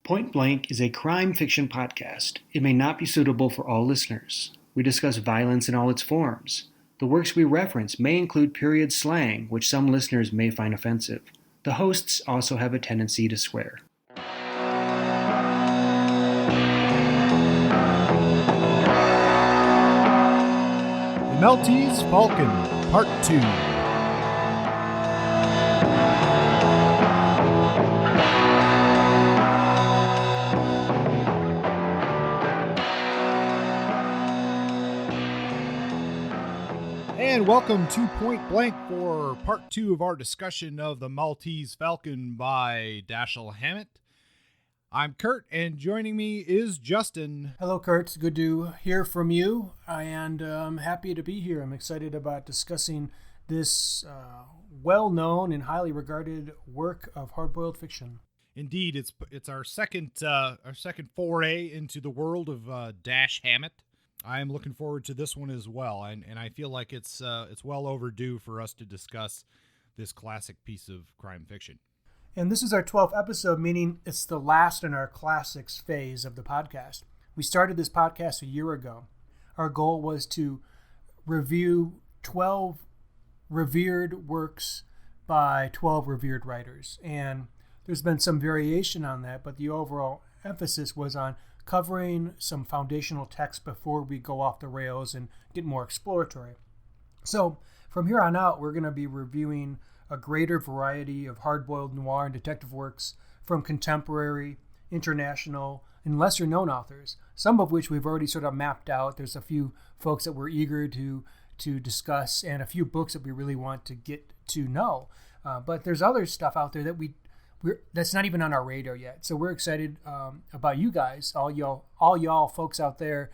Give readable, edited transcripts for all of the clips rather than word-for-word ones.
Point Blank is a crime fiction podcast. It may not be suitable for all listeners. We discuss violence in all its forms. The works we reference may include period slang, which some listeners may find offensive. The hosts also have a tendency to swear. The Maltese Falcon, Part 2. And welcome to Point Blank for part 2 of our discussion of the Maltese Falcon by Dashiell Hammett. I'm Kurt, and joining me is Justin. Hello, Kurt. It's good to hear from you, and I'm happy to be here. I'm excited about discussing this well-known and highly regarded work of hard-boiled fiction. Indeed, it's our second foray into the world of Dash Hammett. I am looking forward to this one as well, and I feel like it's well overdue for us to discuss this classic piece of crime fiction. And this is our 12th episode, meaning it's the last in our classics phase of the podcast. We started this podcast a year ago. Our goal was to review 12 revered works by 12 revered writers, and there's been some variation on that, but the overall emphasis was on covering some foundational text before we go off the rails and get more exploratory. So from here on out, we're going to be reviewing a greater variety of hard-boiled noir and detective works from contemporary, international, and lesser-known authors, some of which we've already sort of mapped out. There's a few folks that we're eager to discuss and a few books that we really want to get to know. But there's other stuff out there that that's not even on our radar yet. So we're excited about you guys, all y'all folks out there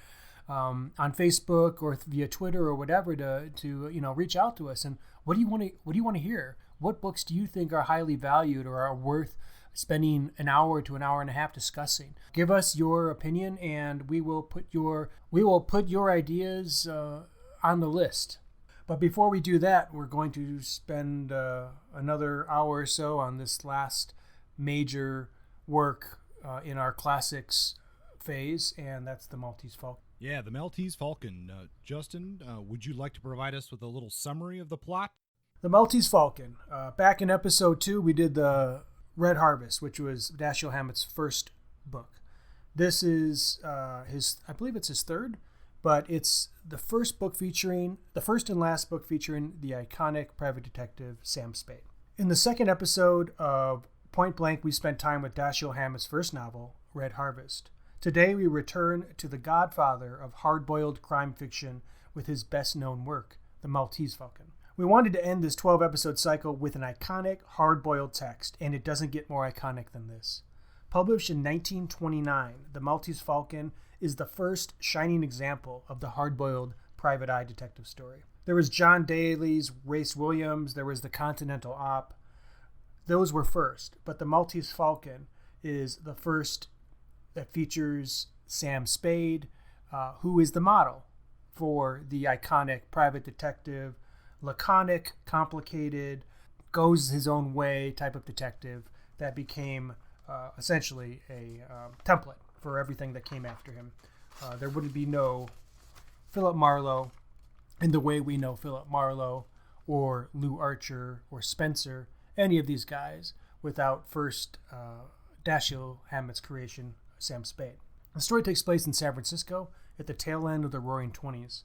on Facebook or via Twitter or whatever to reach out to us. And what do you want to hear? What books do you think are highly valued or are worth spending an hour to an hour and a half discussing? Give us your opinion, and we will put your ideas on the list. But before we do that, we're going to spend another hour or so on this last major work in our classics phase, and that's the Maltese Falcon. Yeah, the Maltese Falcon. Justin, would you like to provide us with a little summary of the plot? The Maltese Falcon. Back in episode 2, we did the Red Harvest, which was Dashiell Hammett's first book. This is I believe it's his third, but it's the first and last book featuring the iconic private detective Sam Spade. In the second episode of Point Blank, we spent time with Dashiell Hammett's first novel, Red Harvest. Today, we return to the godfather of hard-boiled crime fiction with his best-known work, The Maltese Falcon. We wanted to end this 12-episode cycle with an iconic, hard-boiled text, and it doesn't get more iconic than this. Published in 1929, The Maltese Falcon is the first shining example of the hard-boiled private eye detective story. There was John Daly's Race Williams, there was the Continental Op. Those were first, but the Maltese Falcon is the first that features Sam Spade, who is the model for the iconic private detective, laconic, complicated, goes his own way type of detective that became essentially a template for everything that came after him. There wouldn't be no Philip Marlowe in the way we know Philip Marlowe or Lou Archer or Spencer, any of these guys, without first Dashiell Hammett's creation, Sam Spade. The story takes place in San Francisco at the tail end of the Roaring '20s.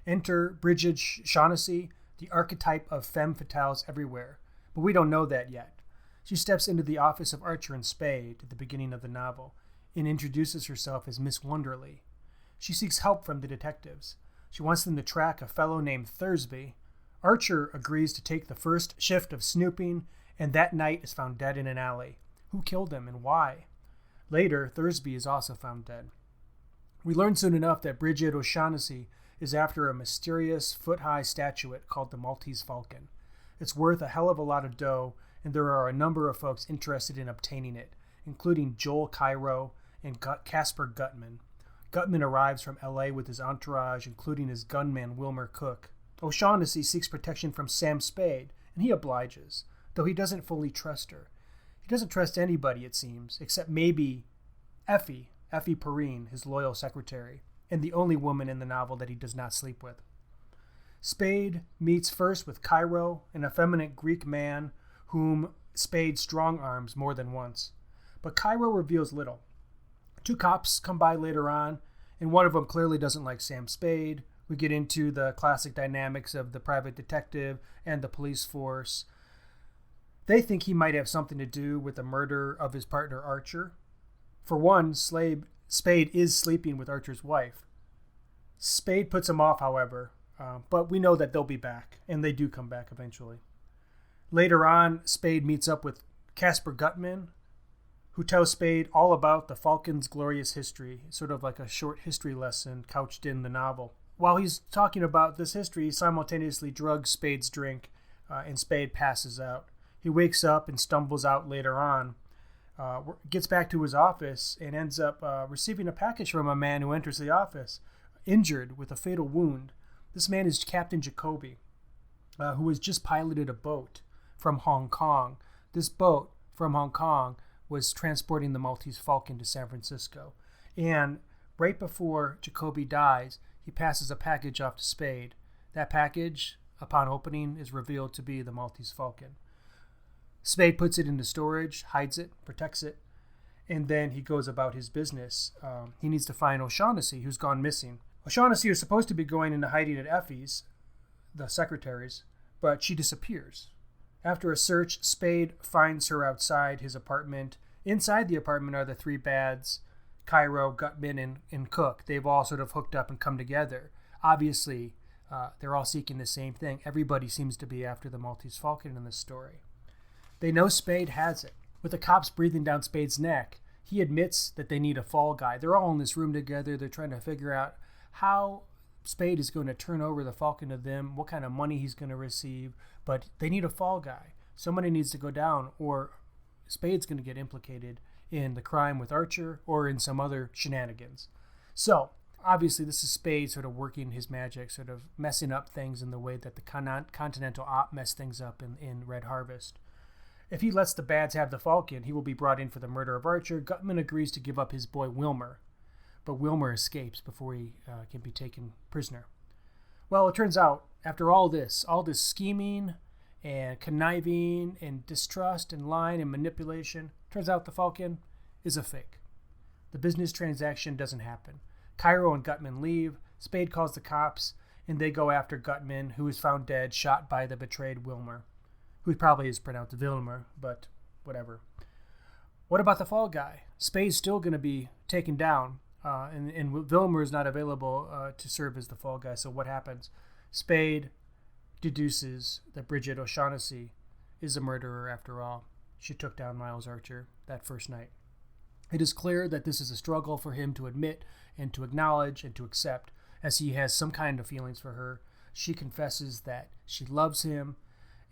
Enter Bridget Shaughnessy, the archetype of femme fatales everywhere, but we don't know that yet. She steps into the office of Archer and Spade at the beginning of the novel and introduces herself as Miss Wonderly. She seeks help from the detectives. She wants them to track a fellow named Thursby. Archer agrees to take the first shift of snooping, and that night is found dead in an alley. Who killed him and why? Later, Thursby is also found dead. We learn soon enough that Bridget O'Shaughnessy is after a mysterious foot-high statuette called the Maltese Falcon. It's worth a hell of a lot of dough, and there are a number of folks interested in obtaining it, including Joel Cairo and Casper Gutman. Gutman arrives from L.A. with his entourage, including his gunman Wilmer Cook. O'Shaughnessy seeks protection from Sam Spade, and he obliges, though he doesn't fully trust her. He doesn't trust anybody, it seems, except maybe Effie Perrine, his loyal secretary, and the only woman in the novel that he does not sleep with. Spade meets first with Cairo, an effeminate Greek man whom Spade strong-arms more than once. But Cairo reveals little. Two cops come by later on, and one of them clearly doesn't like Sam Spade. We get into the classic dynamics of the private detective and the police force. They think he might have something to do with the murder of his partner Archer. For one, Spade is sleeping with Archer's wife. Spade puts him off, however, but we know that they'll be back, and they do come back eventually. Later on, Spade meets up with Casper Gutman, who tells Spade all about the Falcon's glorious history, sort of like a short history lesson couched in the novel. While he's talking about this history, he simultaneously drugs Spade's drink, and Spade passes out. He wakes up and stumbles out later on, gets back to his office, and ends up receiving a package from a man who enters the office, injured with a fatal wound. This man is Captain Jacoby, who has just piloted a boat from Hong Kong. This boat from Hong Kong was transporting the Maltese Falcon to San Francisco. And right before Jacoby dies, he passes a package off to Spade. That package, upon opening, is revealed to be the Maltese Falcon. Spade puts it into storage, hides it, protects it, and then he goes about his business. He needs to find O'Shaughnessy, who's gone missing. O'Shaughnessy is supposed to be going into hiding at Effie's, the secretary's, but she disappears. After a search, Spade finds her outside his apartment. Inside the apartment are the three bads, Cairo, Gutman, and Cook. They've all sort of hooked up and come together. Obviously, they're all seeking the same thing. Everybody seems to be after the Maltese Falcon in this story. They know Spade has it. With the cops breathing down Spade's neck, he admits that they need a fall guy. They're all in this room together. They're trying to figure out how Spade is going to turn over the Falcon to them, what kind of money he's going to receive, but they need a fall guy. Somebody needs to go down, or Spade's going to get implicated in the crime with Archer or in some other shenanigans. So, obviously, this is Spade sort of working his magic, sort of messing up things in the way that the Continental Op messed things up in Red Harvest. If he lets the Bads have the Falcon, he will be brought in for the murder of Archer. Gutman agrees to give up his boy Wilmer, but Wilmer escapes before he can be taken prisoner. Well, it turns out, after all this scheming and conniving and distrust and lying and manipulation, turns out the Falcon is a fake. The business transaction doesn't happen. Cairo and Gutman leave. Spade calls the cops, and they go after Gutman, who is found dead, shot by the betrayed Wilmer, who probably is pronounced Vilmer, but whatever. What about the fall guy? Spade's still going to be taken down, and Vilmer is not available to serve as the fall guy. So what happens? Spade deduces that Bridget O'Shaughnessy is a murderer after all. She took down Miles Archer that first night. It is clear that this is a struggle for him to admit and to acknowledge and to accept, as he has some kind of feelings for her. She confesses that she loves him,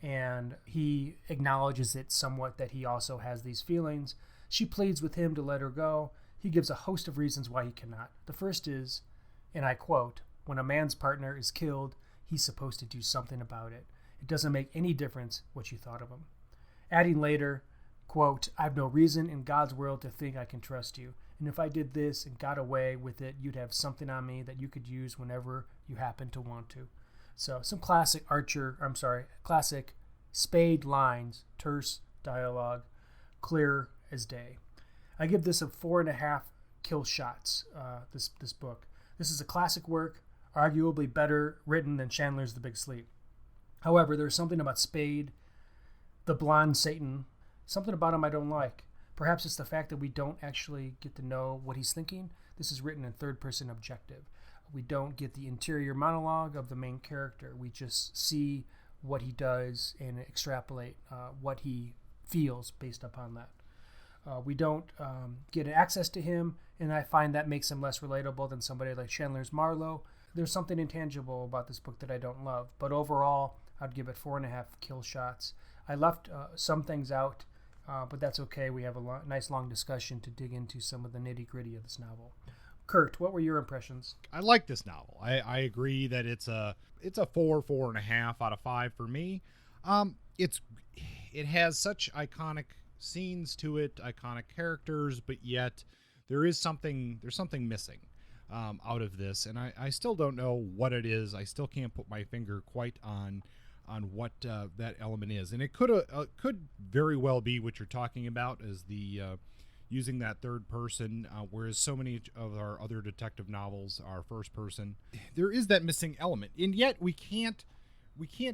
and he acknowledges it somewhat that he also has these feelings. She pleads with him to let her go. He gives a host of reasons why he cannot. The first is, and I quote, "When a man's partner is killed, he's supposed to do something about it. It doesn't make any difference what you thought of him." Adding later, quote, "I've no reason in God's world to think I can trust you. And if I did this and got away with it, you'd have something on me that you could use whenever you happen to want to." So some classic Spade lines, terse dialogue, clear as day. I give this a 4.5 kill shots, this book. This is a classic work, arguably better written than Chandler's The Big Sleep. However, there's something about Spade, the blonde Satan, something about him I don't like. Perhaps it's the fact that we don't actually get to know what he's thinking. This is written in third-person objective. We don't get the interior monologue of the main character. We just see what he does and extrapolate what he feels based upon that. We don't get access to him, and I find that makes him less relatable than somebody like Chandler's Marlowe. There's something intangible about this book that I don't love, but overall, I'd give it 4.5 kill shots. I left some things out, but that's okay. We have a nice long discussion to dig into some of the nitty-gritty of this novel. Kurt, what were your impressions? I like this novel. I agree that it's a 4.5 out of 5 for me. It has such iconic scenes to it, iconic characters, but yet there's something missing out of this, and I still don't know what it is. I still can't put my finger quite on what that element is, and it could very well be what you're talking about as the using that third person, whereas so many of our other detective novels are first person. There is that missing element, and yet we can't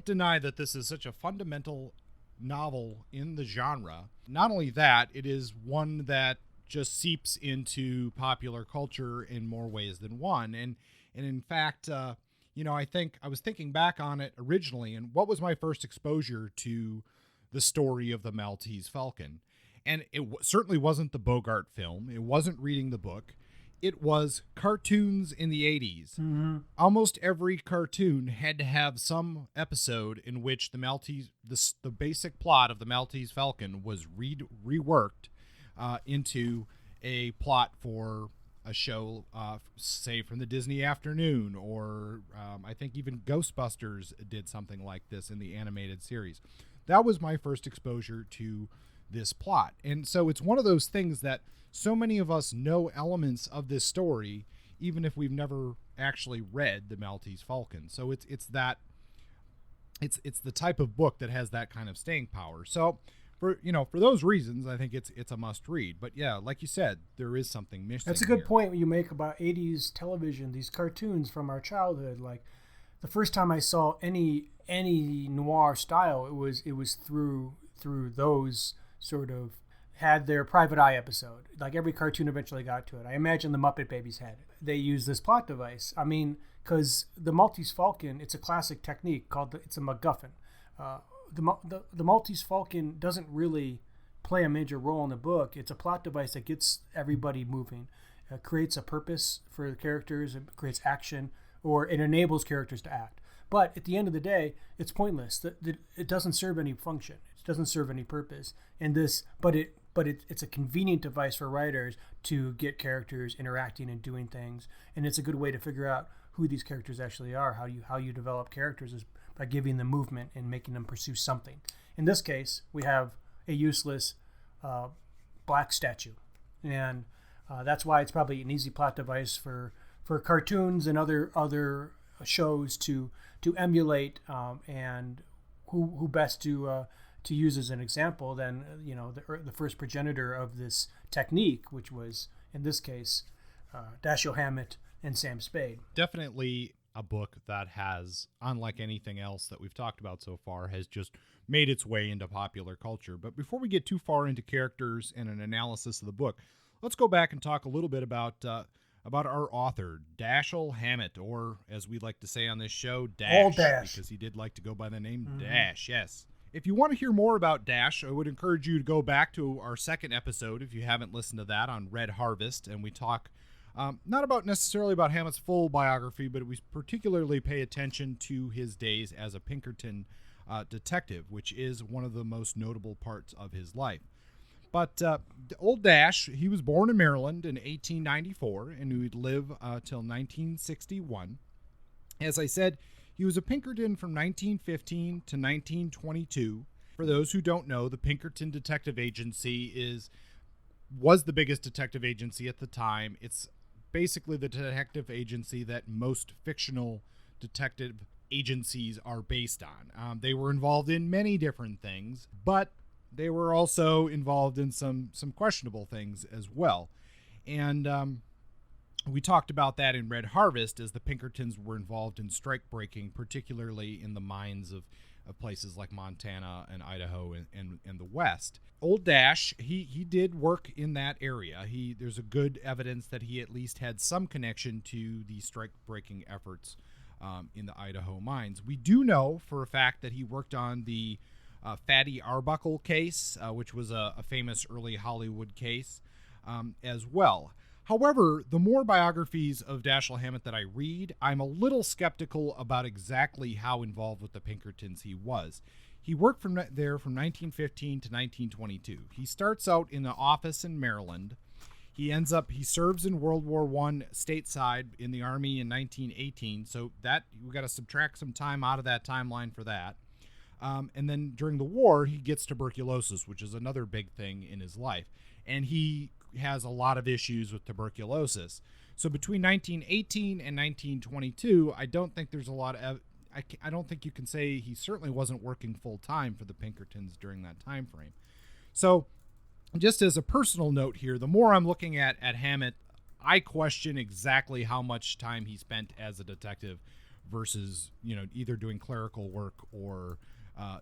deny that this is such a fundamental novel in the genre. Not only that, it is one that just seeps into popular culture in more ways than one. And in fact, I think I was thinking back on it originally, and what was my first exposure to the story of the Maltese Falcon? And it certainly wasn't the Bogart film. It wasn't reading the book. It was cartoons in the 80s. Mm-hmm. Almost every cartoon had to have some episode in which the basic plot of the Maltese Falcon was reworked into a plot for a show, say from the Disney Afternoon, or I think even Ghostbusters did something like this in the animated series. That was my first exposure to this plot. And so it's one of those things that so many of us know elements of this story, even if we've never actually read the Maltese Falcon. So it's the type of book that has that kind of staying power. So for those reasons, I think it's a must read. But yeah, like you said, there is something missing. That's a good point you make about 80s television, these cartoons from our childhood. Like the first time I saw any noir style, it was through those sort of had their private eye episode. Like every cartoon eventually got to it. I imagine the Muppet Babies had it. They use this plot device. I mean, because the Maltese Falcon, it's a classic technique it's a MacGuffin. The Maltese Falcon doesn't really play a major role in the book. It's a plot device that gets everybody moving, creates a purpose for the characters, it creates action, or it enables characters to act. But at the end of the day, it's pointless. It doesn't serve any function. It doesn't serve any purpose. But it's a convenient device for writers to get characters interacting and doing things, and it's a good way to figure out who these characters actually are. How you develop characters is by giving them movement and making them pursue something. In this case, we have a useless black statue, and that's why it's probably an easy plot device for cartoons and other shows to emulate, and who best to use as an example than the first progenitor of this technique, which was in this case Dashiell Hammett and Sam Spade. Definitely a book that has, unlike anything else that we've talked about so far, has just made its way into popular culture. But before we get too far into characters and an analysis of the book, let's go back and talk a little bit about our author, Dashiell Hammett, or as we like to say on this show, Dash. All Dash. Because he did like to go by the name Dash, yes. If you want to hear more about Dash, I would encourage you to go back to our second episode if you haven't listened to that on Red Harvest, and we talk not necessarily about Hammett's full biography, but we particularly pay attention to his days as a Pinkerton detective, which is one of the most notable parts of his life. But old Dash, he was born in Maryland in 1894, and he would live till 1961. As I said, he was a Pinkerton from 1915 to 1922. For those who don't know, the Pinkerton Detective Agency was the biggest detective agency at the time. It's basically the detective agency that most fictional detective agencies are based on. They were involved in many different things, but they were also involved in some questionable things as well. And we talked about that in Red Harvest, as the Pinkertons were involved in strike breaking, particularly in the mines of places like Montana and Idaho and the West. Old Dash, he did work in that area. There's a good evidence that he at least had some connection to the strike breaking efforts in the Idaho mines. We do know for a fact that he worked on the Fatty Arbuckle case, which was a famous early Hollywood case as well. However, the more biographies of Dashiell Hammett that I read, I'm a little skeptical about exactly how involved with the Pinkertons he was. He worked there from 1915 to 1922. He starts out in the office in Maryland. He serves in World War I stateside in the Army in 1918, so that we got to subtract some time out of that timeline for that. And then during the war, he gets tuberculosis, which is another big thing in his life. And he has a lot of issues with tuberculosis. So between 1918 and 1922, I don't think there's a lot of I don't think you can say he certainly wasn't working full time for the Pinkertons during that time frame. So just as a personal note here, the more I'm looking at Hammett, I question exactly how much time he spent as a detective versus, either doing clerical work or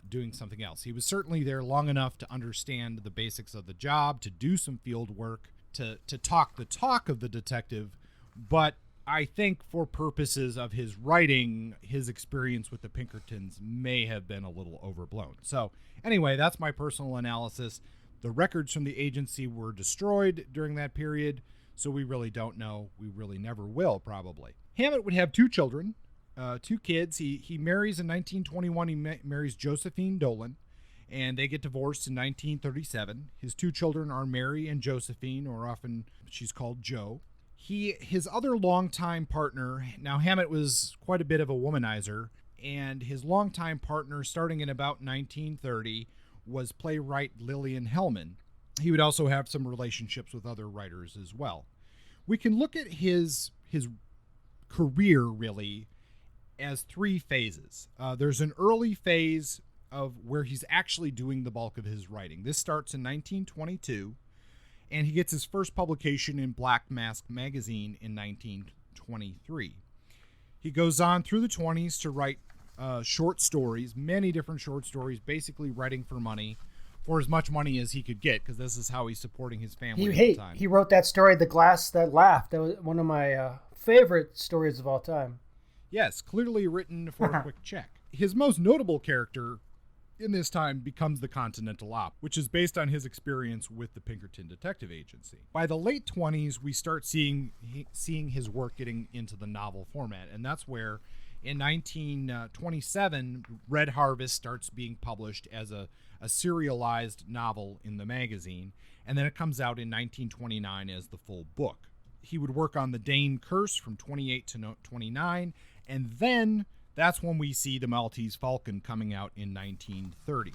doing something else. He was certainly there long enough to understand the basics of the job, to do some field work, to talk the talk of the detective, but I think for purposes of his writing, his experience with the Pinkertons may have been a little overblown. So anyway, that's my personal analysis. The records from the agency were destroyed during that period, so we really don't know. We really never will, probably. Hammett would have two children, two kids. He marries in 1921. He marries Josephine Dolan, and they get divorced in 1937. His two children are Mary and Josephine, or often she's called Jo. His other longtime partner, now Hammett was quite a bit of a womanizer, and his longtime partner, starting in about 1930, was playwright Lillian Hellman. He would also have some relationships with other writers as well. We can look at his career, really, as three phases. There's an early phase of where he's actually doing the bulk of his writing. This starts in 1922, and he gets his first publication in Black Mask magazine in 1923. He goes on through the 20s to write short stories, many different short stories, basically writing for money, for as much money as he could get, because this is how he's supporting his family at the time. He wrote that story, The Glass That Laughed. That was one of my favorite stories of all time. Yes, clearly written for a quick check. His most notable character in this time becomes the Continental Op, which is based on his experience with the Pinkerton Detective Agency. By the late 20s, we start seeing his work getting into the novel format, and that's where in 1927, Red Harvest starts being published as a serialized novel in the magazine, and then it comes out in 1929 as the full book. He would work on The Dane Curse from 28 to 29, and then that's when we see the Maltese Falcon coming out in 1930.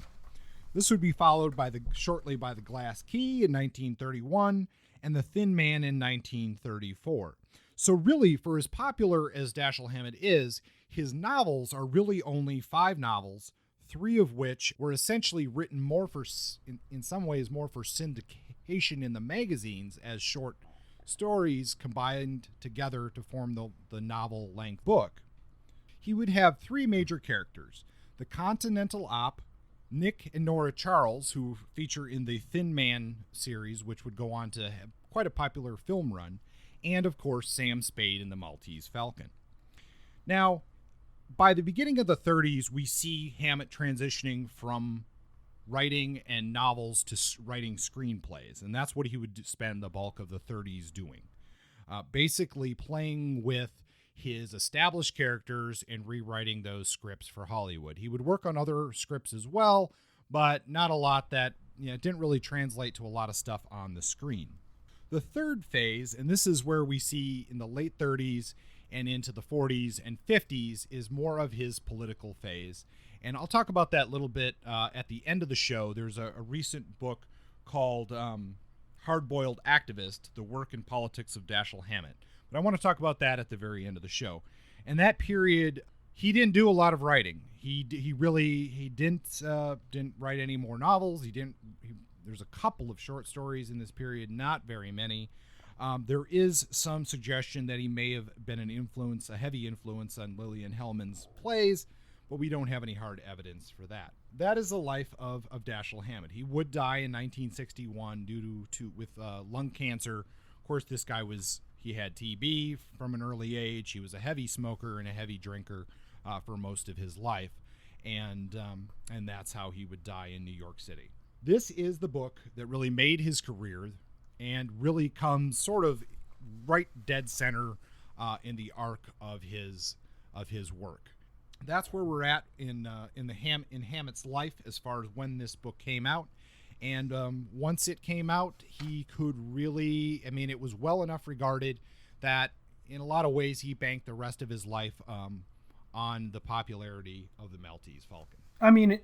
This would be followed shortly by The Glass Key in 1931 and The Thin Man in 1934. So really, for as popular as Dashiell Hammett is, his novels are really only 5 novels, 3 of which were essentially written more for, in some ways, more for syndication in the magazines as short stories combined together to form the novel-length book. He would have 3 major characters: the Continental Op, Nick and Nora Charles, who feature in the Thin Man series, which would go on to have quite a popular film run, and of course Sam Spade in the Maltese Falcon. Now, by the beginning of the 30s, we see Hammett transitioning from writing and novels to writing screenplays, and that's what he would spend the bulk of the 30s doing. Basically playing with his established characters and rewriting those scripts for Hollywood. He would work on other scripts as well, but not a lot that didn't really translate to a lot of stuff on the screen. The third phase, and this is where we see in the late 30s and into the 40s and 50s, is more of his political phase. And I'll talk about that a little bit at the end of the show. There's a recent book called Hard-Boiled Activist, The Work and Politics of Dashiell Hammett. But I want to talk about that at the very end of the show. And that period, he didn't do a lot of writing. He didn't write any more novels. There's a couple of short stories in this period, not very many. There is some suggestion that he may have been a heavy influence on Lillian Hellman's plays, but we don't have any hard evidence for that. That is the life of Dashiell Hammett. He would die in 1961 with lung cancer. Of course, this guy he had TB from an early age. He was a heavy smoker and a heavy drinker for most of his life, and that's how he would die in New York City. This is the book that really made his career and really comes sort of right dead center in the arc of his work. That's where we're at in Hammett's life as far as when this book came out. And once it came out, he could really, it was well enough regarded that in a lot of ways he banked the rest of his life on the popularity of the Maltese Falcon.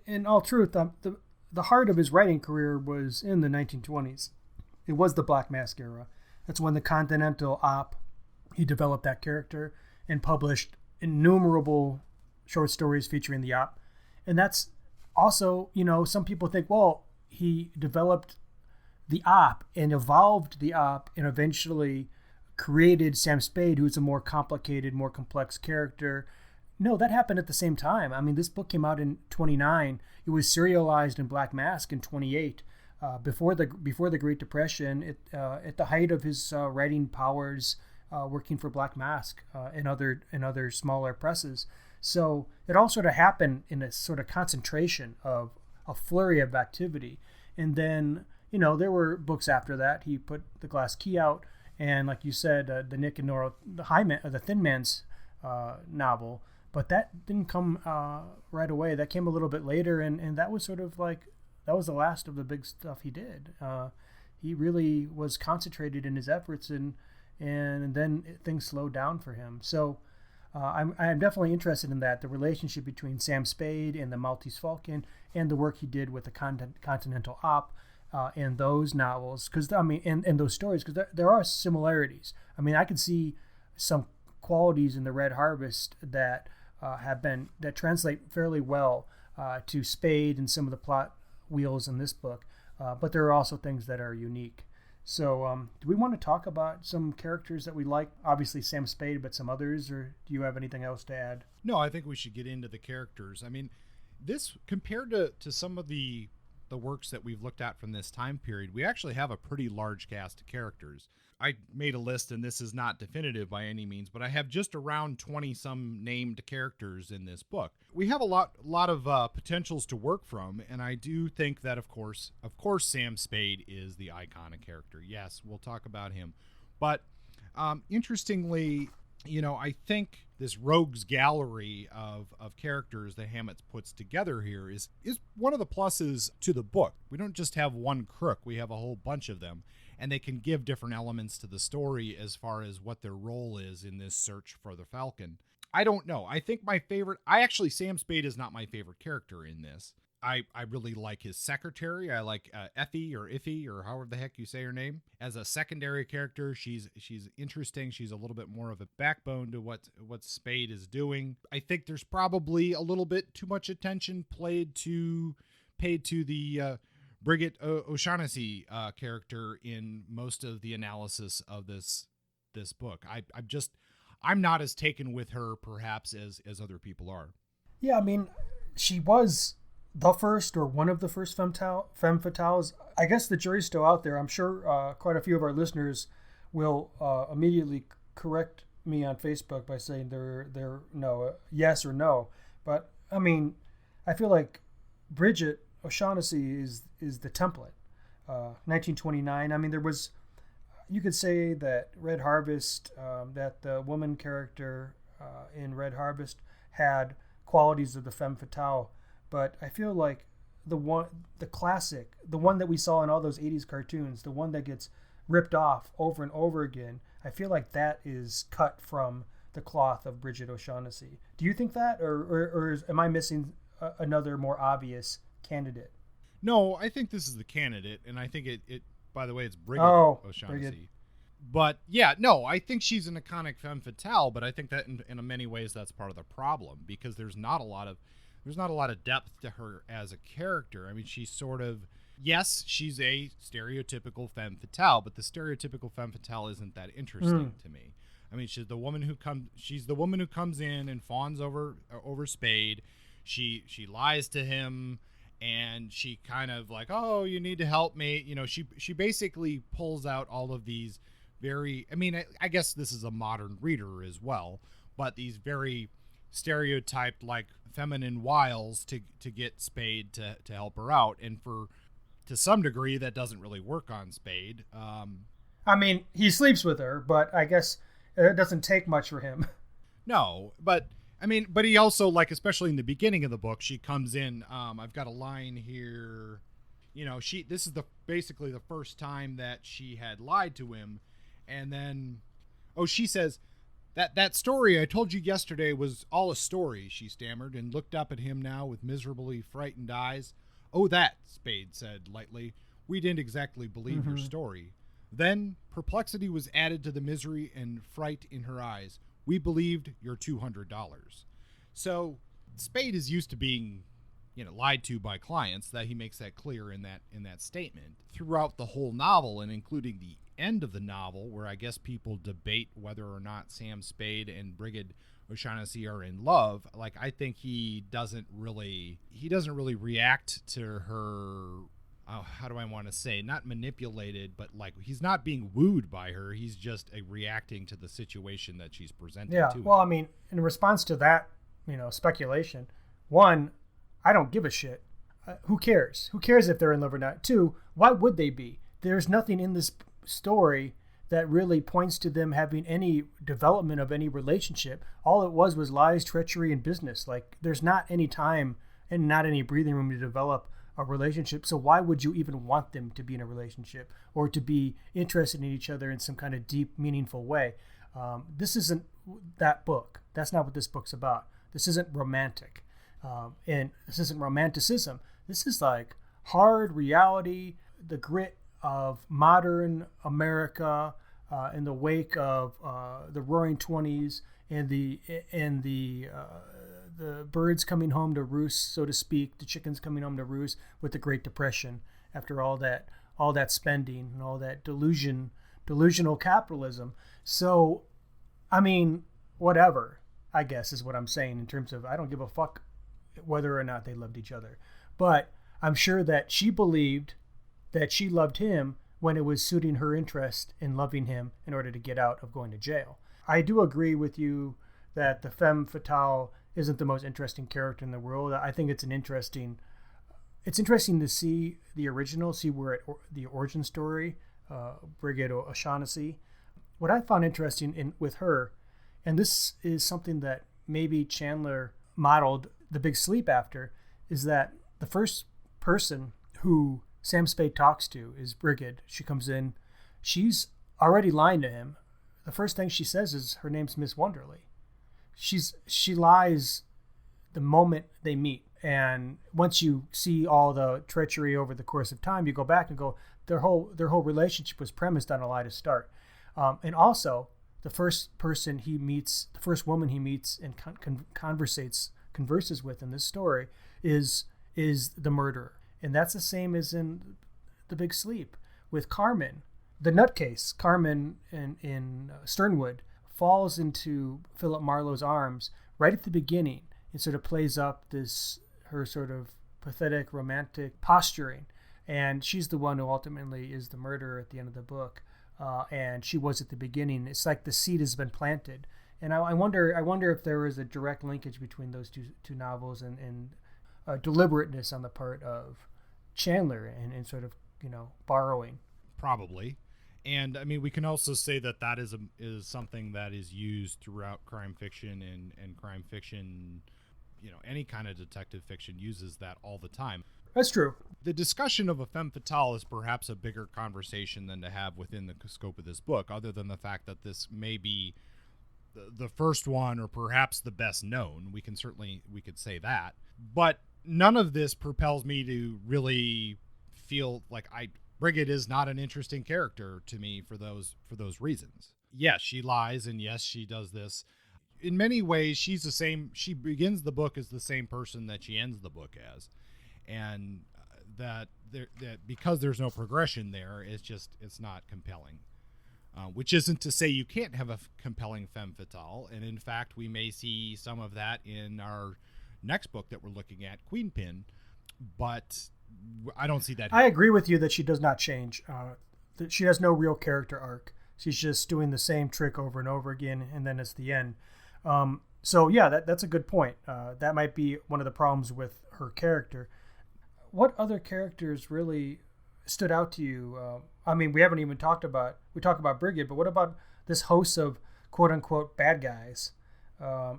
In all truth, the heart of his writing career was in the 1920s. It was the Black Mask era. That's when the Continental Op, he developed that character and published innumerable short stories featuring the Op. And that's also, some people think, well, he developed the Op and evolved the Op and eventually created Sam Spade, who's a more complicated, more complex character. No, that happened at the same time. I mean, this book came out in 29. It was serialized in Black Mask in 28. Before the Great Depression, at the height of his writing powers, working for Black Mask and other smaller presses. So it all sort of happened in a sort of concentration of a flurry of activity. And then, there were books after that. He put The Glass Key out, and like you said, the Nick and Nora, the Thin Man's novel. But that didn't come right away. That came a little bit later, and that was sort of like, that was the last of the big stuff he did. He really was concentrated in his efforts, and then things slowed down for him. So I'm definitely interested in that, the relationship between Sam Spade and the Maltese Falcon, and the work he did with the Continental Op and those novels, because and those stories, because there are similarities. I mean, I could see some qualities in the Red Harvest that that translate fairly well to Spade and some of the plot wheels in this book, but there are also things that are unique. So do we want to talk about some characters that we like? Obviously Sam Spade, but some others, or do you have anything else to add? No, I think we should get into the characters. I mean, this, compared to some of the works that we've looked at from this time period, we actually have a pretty large cast of characters. I made a list, and this is not definitive by any means, but I have just around 20 some named characters in this book. We have a lot of potentials to work from, and I do think that of course Sam Spade is the iconic character. Yes, we'll talk about him, but interestingly, I think this rogues gallery of characters that Hammett puts together here is one of the pluses to the book. We don't just have one crook, we have a whole bunch of them, and they can give different elements to the story as far as what their role is in this search for the Falcon. I don't know. I think Sam Spade is not my favorite character in this. I really like his secretary. I like Effie or however the heck you say her name. As a secondary character, she's interesting. She's a little bit more of a backbone to what Spade is doing. I think there's probably a little bit too much attention paid to the Bridget O'Shaughnessy character in most of the analysis of this book. I'm not as taken with her perhaps as other people are. Yeah, I mean, she was the first or one of the first femme fatales. I guess the jury's still out there. I'm sure quite a few of our listeners will immediately correct me on Facebook by saying they're no, yes or no. But I mean, I feel like Bridget O'Shaughnessy is the template. 1929. I mean, you could say that Red Harvest, that the woman character in Red Harvest had qualities of the femme fatale, but I feel like the classic, the one that we saw in all those 80s cartoons, the one that gets ripped off over and over again, I feel like that is cut from the cloth of Bridget O'Shaughnessy. Do you think that, or am I missing another more obvious candidate? No, I think this is the candidate, and I think it by the way, it's Bridget O'Shaughnessy. But yeah, no, I think she's an iconic femme fatale, but I think that in many ways that's part of the problem, because there's not a lot of depth to her as a character. I mean, she's sort of, yes, she's a stereotypical femme fatale, but the stereotypical femme fatale isn't that interesting to me. I mean, she's the woman who comes in and fawns over Spade. She lies to him, and she kind of like, oh, you need to help me. She basically pulls out all of these very, I mean, I guess this is a modern reader as well, but these very stereotyped like feminine wiles to get Spade to help her out. And to some degree, that doesn't really work on Spade. I mean, he sleeps with her, but I guess it doesn't take much for him. No, but I mean, but he also, like, especially in the beginning of the book, she comes in. I've got a line here. This is basically the first time that she had lied to him, and then, she says that story I told you yesterday was all a story. She stammered and looked up at him now with miserably frightened eyes. Oh, that, Spade said lightly. We didn't exactly believe your story. Then perplexity was added to the misery and fright in her eyes. We believed your $200. So Spade is used to being, lied to by clients. That he makes that clear in that statement throughout the whole novel, and including the end of the novel, where I guess people debate whether or not Sam Spade and Brigid O'Shaughnessy are in love. Like, I think he doesn't really react to her. How do I want to say? Not manipulated, but like he's not being wooed by her. He's just reacting to the situation that she's presenting to him. Well, I mean, in response to that, speculation, one, I don't give a shit. Who cares? Who cares if they're in love or not? Two, why would they be? There's nothing in this story that really points to them having any development of any relationship. All it was lies, treachery, and business. Like, there's not any time and not any breathing room to develop a relationship. So why would you even want them to be in a relationship or to be interested in each other in some kind of deep, meaningful way? This isn't that book. That's not what this book's about. This isn't romantic. And this isn't romanticism. This is like hard reality, the grit of modern America in the wake of the Roaring '20s and the birds coming home to roost, so to speak, the chickens coming home to roost with the Great Depression after all that spending and all that delusional capitalism. So, I mean, whatever, I guess is what I'm saying in terms of I don't give a fuck whether or not they loved each other. But I'm sure that she believed that she loved him when it was suiting her interest in loving him in order to get out of going to jail. I do agree with you that the femme fatale isn't the most interesting character in the world. I think it's interesting to see the original, see where the origin story, Brigid O'Shaughnessy. What I found interesting with her, and this is something that maybe Chandler modeled The Big Sleep after, is that the first person who Sam Spade talks to is Brigid. She comes in. She's already lying to him. The first thing she says is her name's Miss Wonderly. She lies the moment they meet. And once you see all the treachery over the course of time, you go back and go, their whole relationship was premised on a lie to start. And also, the first woman he meets and converses with in this story is the murderer. And that's the same as in The Big Sleep with Carmen. The nutcase, Carmen in Sternwood, falls into Philip Marlowe's arms right at the beginning and sort of plays up her sort of pathetic romantic posturing. And she's the one who ultimately is the murderer at the end of the book. And she was at the beginning. It's like the seed has been planted. And I wonder if there was a direct linkage between those two novels and deliberateness on the part of Chandler and sort of, borrowing. Probably. And I mean, we can also say that is something that is used throughout crime fiction and crime fiction, any kind of detective fiction uses that all the time. That's true. The discussion of a femme fatale is perhaps a bigger conversation than to have within the scope of this book, other than the fact that this may be the first one or perhaps the best known. We could say that. But none of this propels me to really feel like Brigid is not an interesting character to me for those reasons. Yes, she lies, and yes, she does this. In many ways, she's the same. She begins the book as the same person that she ends the book as, and that because there's no progression there, it's not compelling. Which isn't to say you can't have a compelling femme fatale, and in fact, we may see some of that in our next book that we're looking at, Queenpin, but I don't see that here. I agree with you that she does not change. That she has no real character arc. She's just doing the same trick over and over again, and then it's the end. So yeah, that's a good point. That might be one of the problems with her character. What other characters really stood out to you? I mean, we haven't even talked about Brigid, but what about this host of quote unquote bad guys?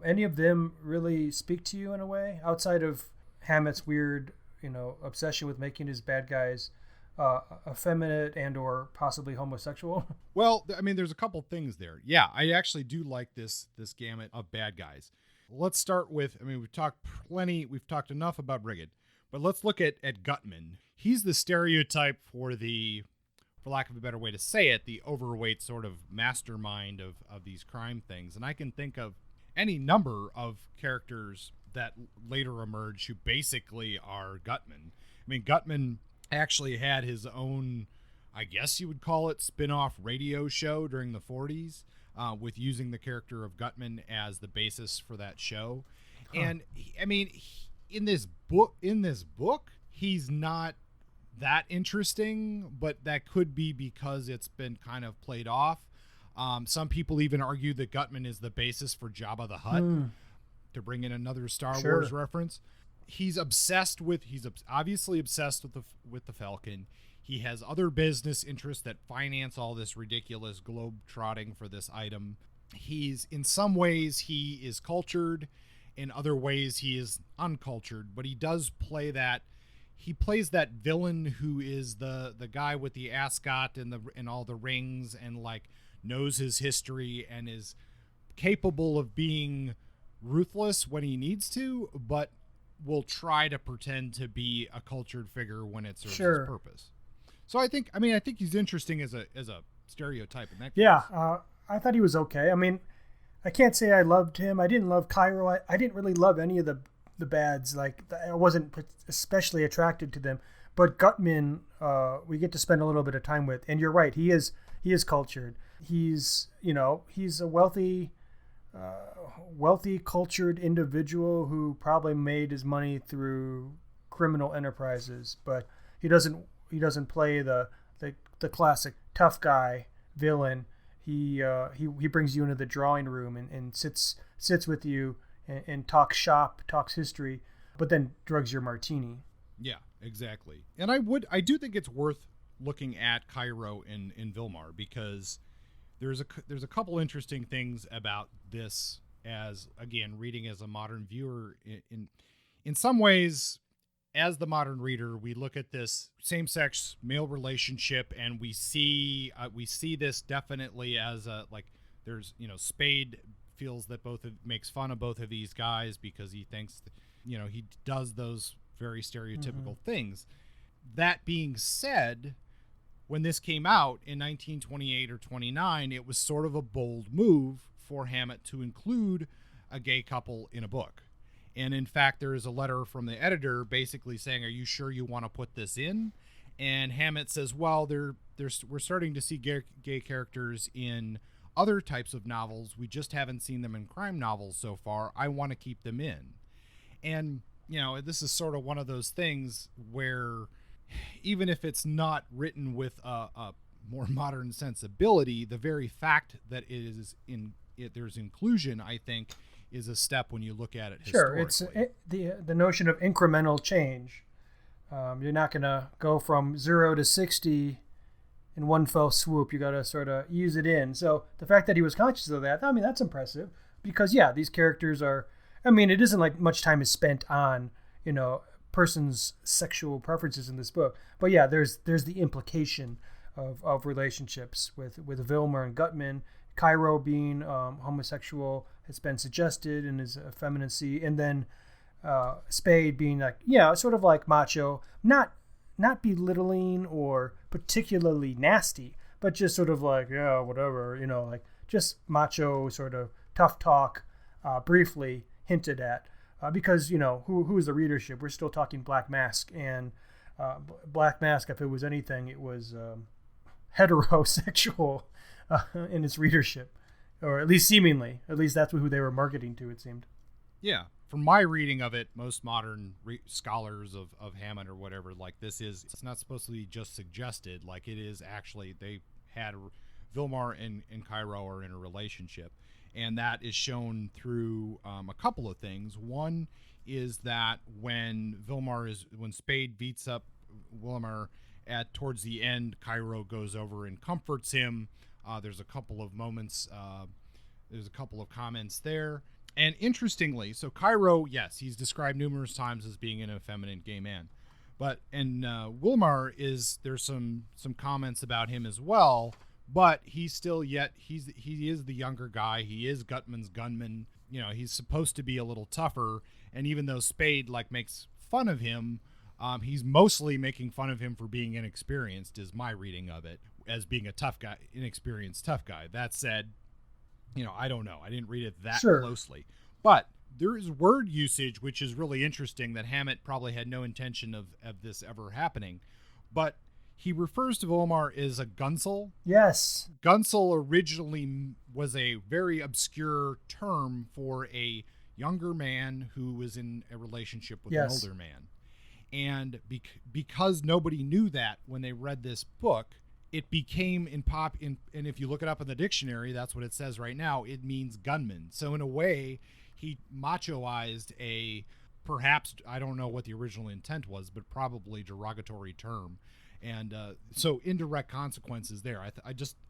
Any of them really speak to you in a way outside of Hammett's weird, obsession with making his bad guys effeminate and or possibly homosexual? Well, I mean, there's a couple things there. Yeah, I actually do like this gamut of bad guys. Let's start with, I mean, we've talked enough about Brigid, but let's look at Gutman. he's the stereotype for lack of a better way to say it, the overweight sort of mastermind of these crime things. And I can think of any number of characters that later emerge who basically are Gutman. I mean, Gutman actually had his own, I guess you would call it, spin-off radio show during the 40s, with using the character of Gutman as the basis for that show. And in this book, he's not that interesting, but that could be because it's been kind of played off. Some people even argue that Gutman is the basis for Jabba the Hutt, to bring in another Star Wars reference. He's obviously obsessed with the Falcon. He has other business interests that finance all this ridiculous globe trotting for this item. In some ways he is cultured, in other ways he is uncultured, but he does play that. He plays that villain who is the guy with the ascot and all the rings, and like knows his history and is capable of being ruthless when he needs to, but will try to pretend to be a cultured figure when it serves his purpose. So I think he's interesting as a stereotype in that case. Yeah, I thought he was okay. I mean, I can't say I loved him. I didn't love Cairo. I didn't really love any of the bads. Like, I wasn't especially attracted to them. But Gutman, we get to spend a little bit of time with. And you're right, he is cultured. He's a wealthy, cultured individual who probably made his money through criminal enterprises. But he doesn't play the classic tough guy villain. He brings you into the drawing room and sits with you and talks shop, talks history, but then drugs your martini. Yeah, exactly. And I do think it's worth looking at Cairo in Vilmar, because there's a couple interesting things about this, as again, reading as a modern viewer. In some ways, as the modern reader, we look at this same-sex male relationship and we see this definitely as there's, Spade feels that makes fun of both of these guys because he thinks that, he does those very stereotypical things. That being said, when this came out in 1928 or 29, it was sort of a bold move for Hammett to include a gay couple in a book. And in fact, there is a letter from the editor basically saying, "Are you sure you want to put this in?" And Hammett says, "Well, we're starting to see gay characters in other types of novels. We just haven't seen them in crime novels so far. I want to keep them in." And, this is sort of one of those things where even if it's not written with a more modern sensibility, the very fact that there's inclusion, I think, is a step when you look at it historically. Sure, it's the notion of incremental change. You're not going to go from 0 to 60 in one fell swoop. You got to sort of ease it in. So the fact that he was conscious of that, that's impressive, because these characters are. It isn't like much time is spent on person's sexual preferences in this book, but there's the implication of relationships with Vilmar and Gutman. Cairo being homosexual has been suggested in his effeminacy, and then Spade being sort of like macho, not belittling or particularly nasty, but just sort of like, whatever, like just macho, sort of tough talk, briefly hinted at, because who is the readership? We're still talking Black Mask, and Black Mask, if it was anything, it was heterosexual in its readership, or at least seemingly. At least that's who they were marketing to, it seemed. Yeah, from my reading of it, most modern scholars of Hammett or whatever, it's not supposed to be just suggested. Like, it is actually, they had Vilmar and Cairo are in a relationship, and that is shown through a couple of things. One is that when Spade beats up Vilmar towards the end, Cairo goes over and comforts him. There's a couple of moments, there's a couple of comments there. And interestingly, so Cairo, yes, he's described numerous times as being an effeminate gay man. But, and Vilmar there's some comments about him as well, but he is the younger guy. He is Gutman's gunman. He's supposed to be a little tougher. And even though Spade makes fun of him, He's mostly making fun of him for being inexperienced, is my reading of it, as being a tough guy, inexperienced tough guy. That said, I don't know. I didn't read it that closely. But there is word usage, which is really interesting, that Hammett probably had no intention of this ever happening. But he refers to Volmar as a gunsel. Yes. Gunsel originally was a very obscure term for a younger man who was in a relationship with an older man. And because nobody knew that when they read this book, it became and if you look it up in the dictionary, that's what it says right now. It means gunman. So in a way, he machoized perhaps, I don't know what the original intent was, but probably derogatory term. And so indirect consequences there.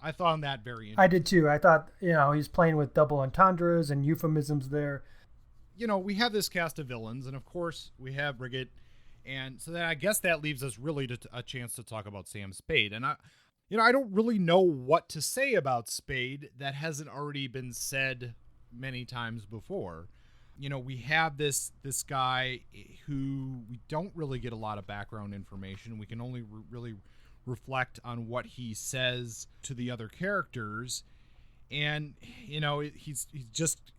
I found that very interesting. I did too. I thought, he's playing with double entendres and euphemisms there. We have this cast of villains, and of course we have Riggett. And so then I guess that leaves us really to a chance to talk about Sam Spade. And I don't really know what to say about Spade that hasn't already been said many times before. We have this guy who we don't really get a lot of background information. We can only really reflect on what he says to the other characters. And, he's just...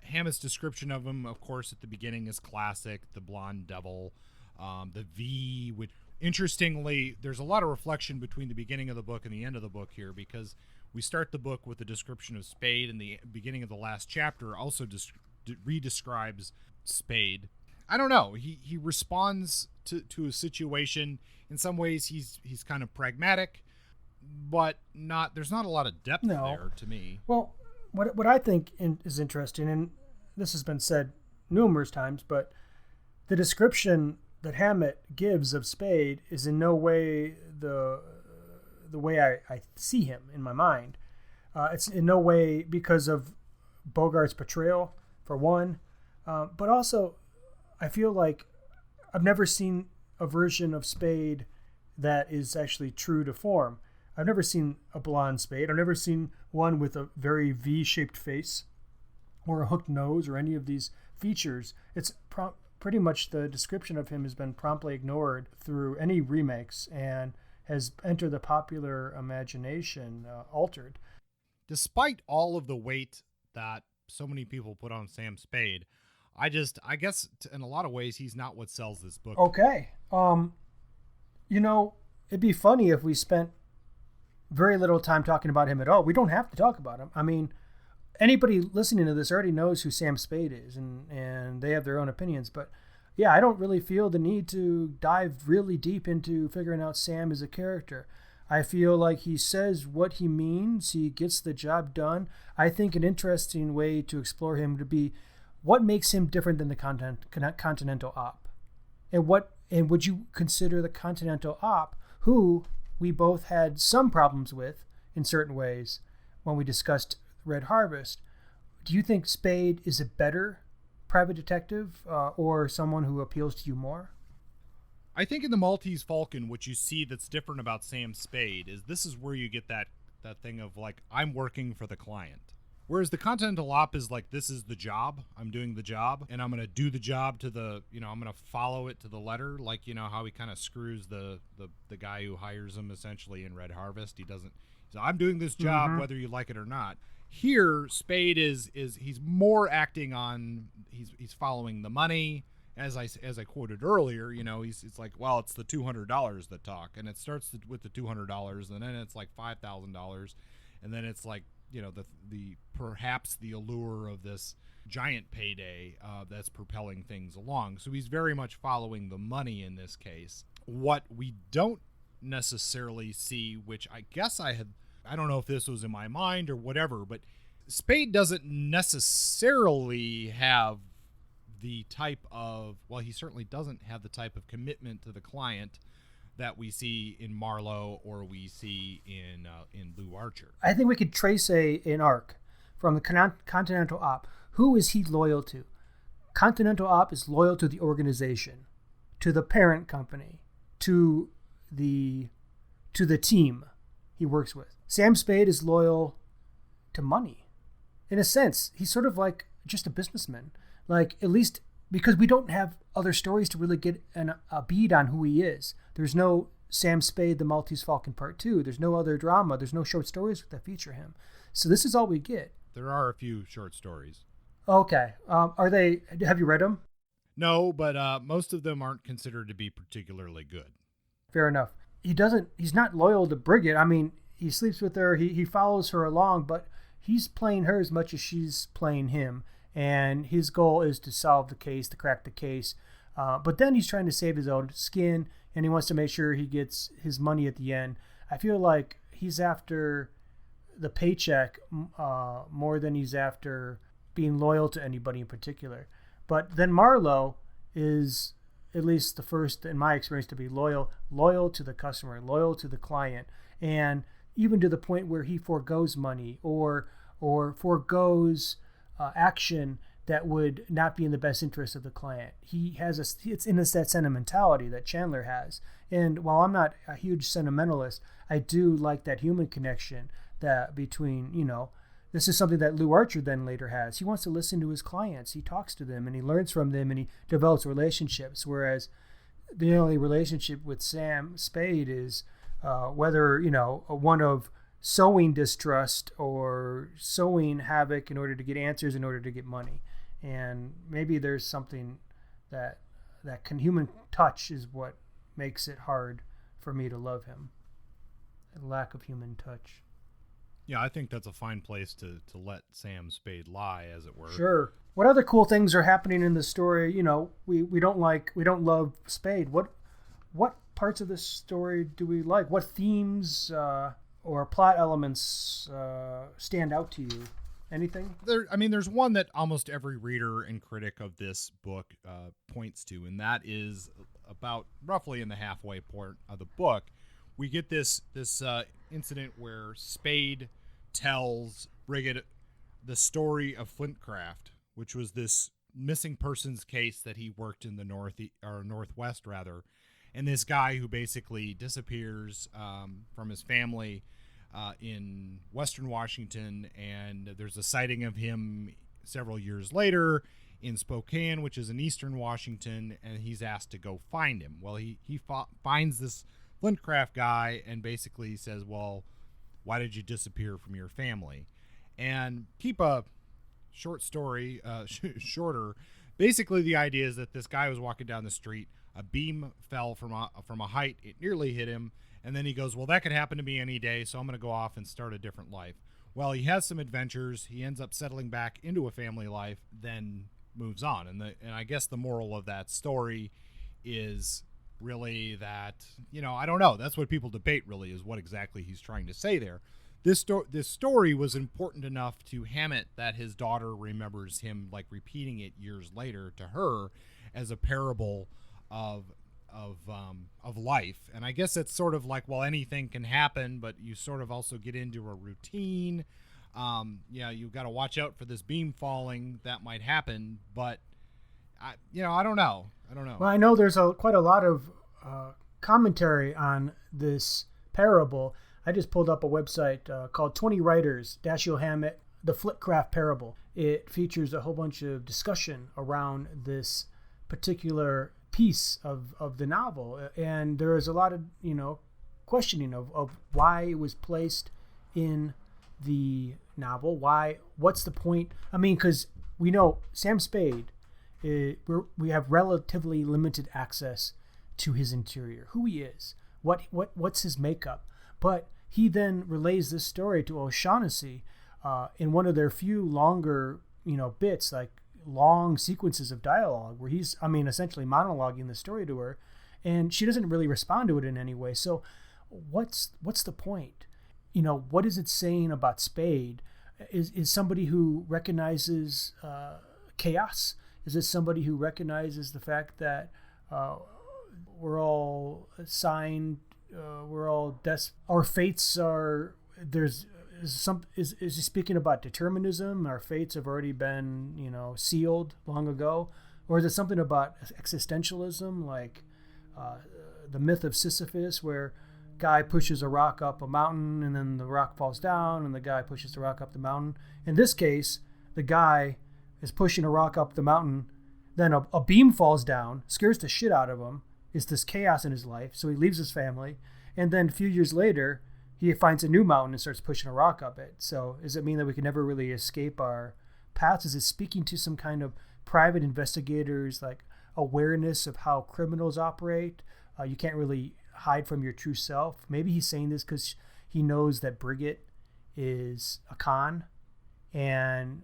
Hammett's description of him, of course, at the beginning is classic. The blonde devil, the V. Interestingly, there's a lot of reflection between the beginning of the book and the end of the book here, because we start the book with a description of Spade, and the beginning of the last chapter also re-describes Spade. I don't know. He responds to a situation. In some ways, he's kind of pragmatic, but there's not a lot of depth there to me. Well, what I think is interesting, and this has been said numerous times, but the description that Hammett gives of Spade is in no way the way I see him in my mind. It's in no way because of Bogart's portrayal, for one, but also I feel like I've never seen a version of Spade that is actually true to form. I've never seen a blonde Spade. I've never seen one with a very V-shaped face or a hooked nose or any of these features. It's pretty much the description of him has been promptly ignored through any remakes and has entered the popular imagination altered. Despite all of the weight that so many people put on Sam Spade, I guess in a lot of ways he's not what sells this book. Okay. It'd be funny if we spent very little time talking about him at all. We don't have to talk about him. I mean, anybody listening to this already knows who Sam Spade is, and they have their own opinions. But yeah, I don't really feel the need to dive really deep into figuring out Sam as a character. I feel like he says what he means. He gets the job done. I think an interesting way to explore him to be what makes him different than the Continental Op. And would you consider the Continental Op, who we both had some problems with in certain ways when we discussed Red Harvest. Do you think Spade is a better private detective or someone who appeals to you more? I think in the Maltese Falcon, what you see that's different about Sam Spade is this is where you get that thing of like, I'm working for the client. Whereas the Continental Op is like, this is the job. I'm doing the job, and I'm going to do the job to the, I'm going to follow it to the letter. Like, how he kind of screws the guy who hires him essentially in Red Harvest. I'm doing this job whether you like it or not. Here, Spade is he's more acting on, he's following the money. As I quoted earlier, it's like, well, it's the $200 that talk, and it starts with the $200, and then it's like $5,000, and then it's like, the perhaps the allure of this giant payday that's propelling things along. So he's very much following the money in this case. What we don't necessarily see, which I guess I don't know if this was in my mind or whatever, but Spade doesn't necessarily have the type of, he certainly doesn't have the type of commitment to the client that we see in Marlowe or we see in Lou Archer. I think we could trace an arc from the Continental Op. Who is he loyal to? Continental Op is loyal to the organization, to the parent company, to the team he works with. Sam Spade is loyal to money. In a sense, he's sort of like just a businessman. Like, at least because we don't have other stories to really get a bead on who he is. There's no Sam Spade, the Maltese Falcon Part 2. There's no other drama. There's no short stories that feature him. So this is all we get. There are a few short stories. Okay. Have you read them? No, but most of them aren't considered to be particularly good. Fair enough. He's not loyal to Bridget. I mean, he sleeps with her. He follows her along, but he's playing her as much as she's playing him. And his goal is to solve the case, to crack the case. But then he's trying to save his own skin, and he wants to make sure he gets his money at the end. I feel like he's after the paycheck more than he's after being loyal to anybody in particular. But then Marlowe is, at least the first, in my experience, to be loyal to the customer, loyal to the client, and even to the point where he forgoes money or forgoes action that would not be in the best interest of the client. It's in that sentimentality that Chandler has. And while I'm not a huge sentimentalist, I do like that human connection that between, this is something that Lou Archer then later has. He wants to listen to his clients. He talks to them and he learns from them and he develops relationships. Whereas the only relationship with Sam Spade is whether, one of sowing distrust or sowing havoc in order to get answers, in order to get money. And maybe there's something that human touch is what makes it hard for me to love him. A lack of human touch. Yeah, I think that's a fine place to let Sam Spade lie, as it were. Sure. What other cool things are happening in the story? We don't love Spade. What parts of this story do we like? What themes or plot elements stand out to you? Anything? There's one that almost every reader and critic of this book points to, and that is about roughly in the halfway point of the book. We get this incident where Spade tells Bridget the story of Flintcraft, which was this missing persons case that he worked in the Northwest, and this guy who basically disappears from his family in Western Washington, and there's a sighting of him several years later in Spokane, which is in Eastern Washington, and he's asked to go find him. Well, he finds this Flintcraft guy and basically says, well, why did you disappear from your family? And keep a short story shorter. Basically, the idea is that this guy was walking down the street. A beam fell from a height. It nearly hit him. And then he goes, well, that could happen to me any day, so I'm going to go off and start a different life. Well, he has some adventures. He ends up settling back into a family life, then moves on. And I guess the moral of that story is really that, I don't know. That's what people debate, really, is what exactly he's trying to say there. This story was important enough to Hammett that his daughter remembers him repeating it years later to her as a parable of life. And I guess it's sort of like, well, anything can happen, but you sort of also get into a routine. You've got to watch out for this beam falling that might happen, but I don't know. Well, I know there's quite a lot of commentary on this parable. I just pulled up a website called 20 Writers, Dashiell Hammett, The Flintcraft Parable. It features a whole bunch of discussion around this particular piece of the novel, and there is a lot of questioning of why it was placed in the novel. What's the point? I mean, because we know Sam Spade, we have relatively limited access to his interior, who he is, what's his makeup, but he then relays this story to O'Shaughnessy in one of their few longer bits, like long sequences of dialogue where he's essentially monologuing the story to her, and she doesn't really respond to it in any way. So what's the point? What is it saying about Spade? Is somebody who recognizes chaos? Is it somebody who recognizes the fact that we're all assigned, our fates are, is he speaking about determinism? Our fates have already been, sealed long ago? Or is it something about existentialism, like the myth of Sisyphus, where guy pushes a rock up a mountain and then the rock falls down and the guy pushes the rock up the mountain? In this case, the guy is pushing a rock up the mountain Then a beam falls down, scares the shit out of him. It's this chaos in his life, so he leaves his family. And then a few years later, he finds a new mountain and starts pushing a rock up it. So does it mean that we can never really escape our paths? Is it speaking to some kind of private investigators, like awareness of how criminals operate? You can't really hide from your true self. Maybe he's saying this because he knows that Brigitte is a con, and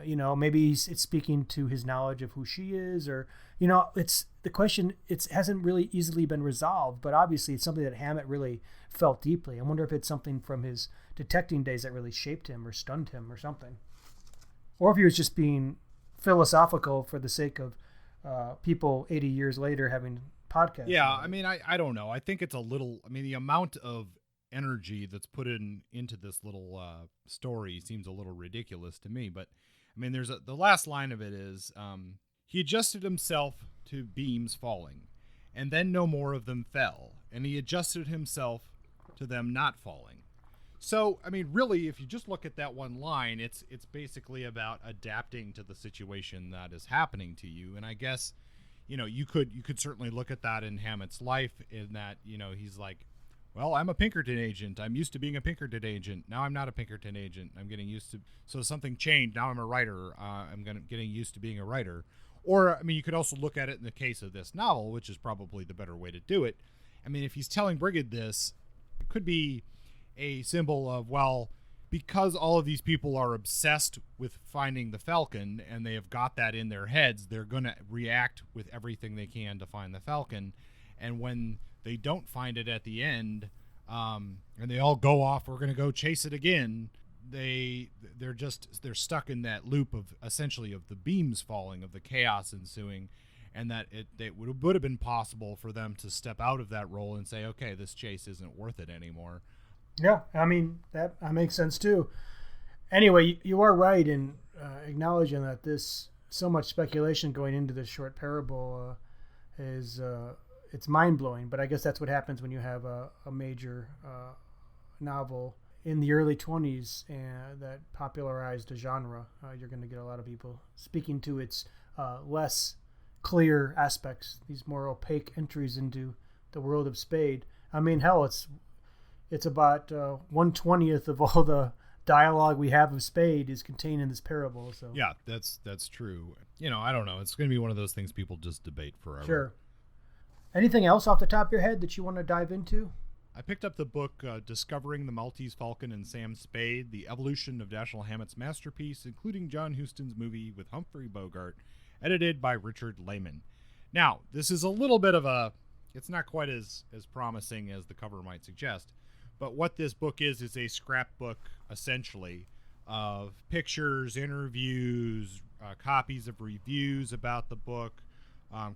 maybe it's speaking to his knowledge of who she is, or it's the question. It hasn't really easily been resolved, but obviously it's something that Hammett really felt deeply. I wonder if it's something from his detecting days that really shaped him or stunned him or something, or if he was just being philosophical for the sake of people 80 years later having podcasts. Yeah, I mean, I don't know. I think it's a little. I mean, the amount of energy that's put into this little story seems a little ridiculous to me. But I mean, the last line of it is he adjusted himself to beams falling, and then no more of them fell, and he adjusted himself to them not falling. So, I mean, really, if you just look at that one line, it's basically about adapting to the situation that is happening to you. And I guess, you could certainly look at that in Hammett's life, in that, he's like, well, I'm a Pinkerton agent. I'm used to being a Pinkerton agent. Now I'm not a Pinkerton agent. I'm getting used to, so something changed. Now I'm a writer. Getting used to being a writer. Or, I mean, you could also look at it in the case of this novel, which is probably the better way to do it. I mean, if he's telling Brigitte this, it could be a symbol of, well, because all of these people are obsessed with finding the Falcon and they have got that in their heads, they're going to react with everything they can to find the Falcon. And when they don't find it at the end, and they all go off, we're going to go chase it again, they're stuck in that loop of essentially of the beams falling, of the chaos ensuing, and that it would have been possible for them to step out of that role and say, okay, this chase isn't worth it anymore. Yeah, I mean, that makes sense too. Anyway, you are right in acknowledging that this so much speculation going into this short parable is it's mind-blowing, but I guess that's what happens when you have a major novel in the early 20s that popularized a genre. You're going to get a lot of people speaking to its less clear aspects, these more opaque entries into the world of Spade. I mean, hell, it's about 1/20th of all the dialogue we have of Spade is contained in this parable. So yeah, that's true. I don't know. It's going to be one of those things people just debate forever. Sure. Anything else off the top of your head that you want to dive into? I picked up the book Discovering the Maltese Falcon and Sam Spade, The Evolution of Dashiell Hammett's Masterpiece, including John Huston's movie with Humphrey Bogart, edited by Richard Lehman. Now, this is a little bit of it's not quite as promising as the cover might suggest, but what this book is a scrapbook, essentially, of pictures, interviews, copies of reviews about the book,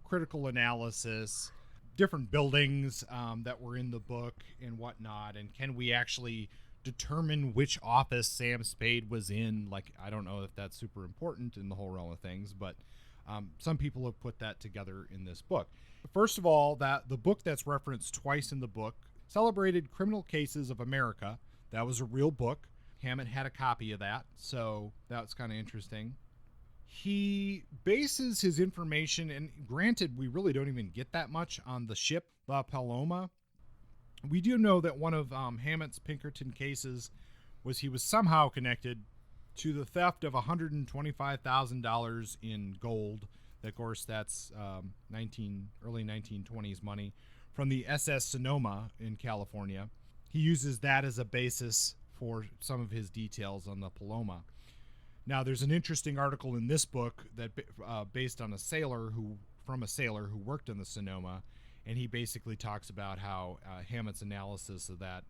critical analysis, different buildings that were in the book and whatnot, and can we actually determine which office Sam Spade was in? Like, I don't know if that's super important in the whole realm of things, but some people have put that together in this book. First of all, that the book that's referenced twice in the book, Celebrated Criminal Cases of America, that was a real book. Hammett had a copy of that, so that's kind of interesting. He bases his information, and granted, we really don't even get that much on the ship, La Paloma. We do know that one of Hammett's Pinkerton cases was he was somehow connected to the theft of $125,000 in gold. Of course, that's early 1920s money from the SS Sonoma in California. He uses that as a basis for some of his details on the Paloma. Now, there's an interesting article in this book that based on a sailor who worked on the Sonoma, and he basically talks about how Hammett's analysis of that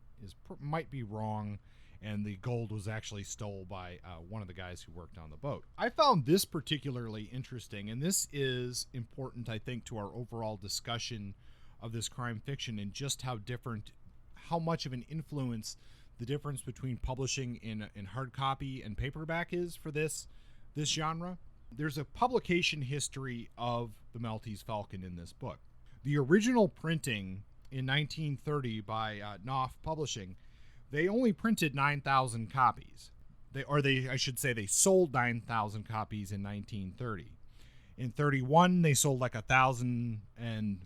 might be wrong, and the gold was actually stolen by one of the guys who worked on the boat. I found this particularly interesting, and this is important, I think, to our overall discussion of this crime fiction and just how much of an influence the difference between publishing in hard copy and paperback is for this genre. There's a publication history of the Maltese Falcon in this book. The original printing in 1930 by Knopf Publishing, they only printed 9,000 copies. They sold 9,000 copies in 1930. In 31, they sold like 1,000 and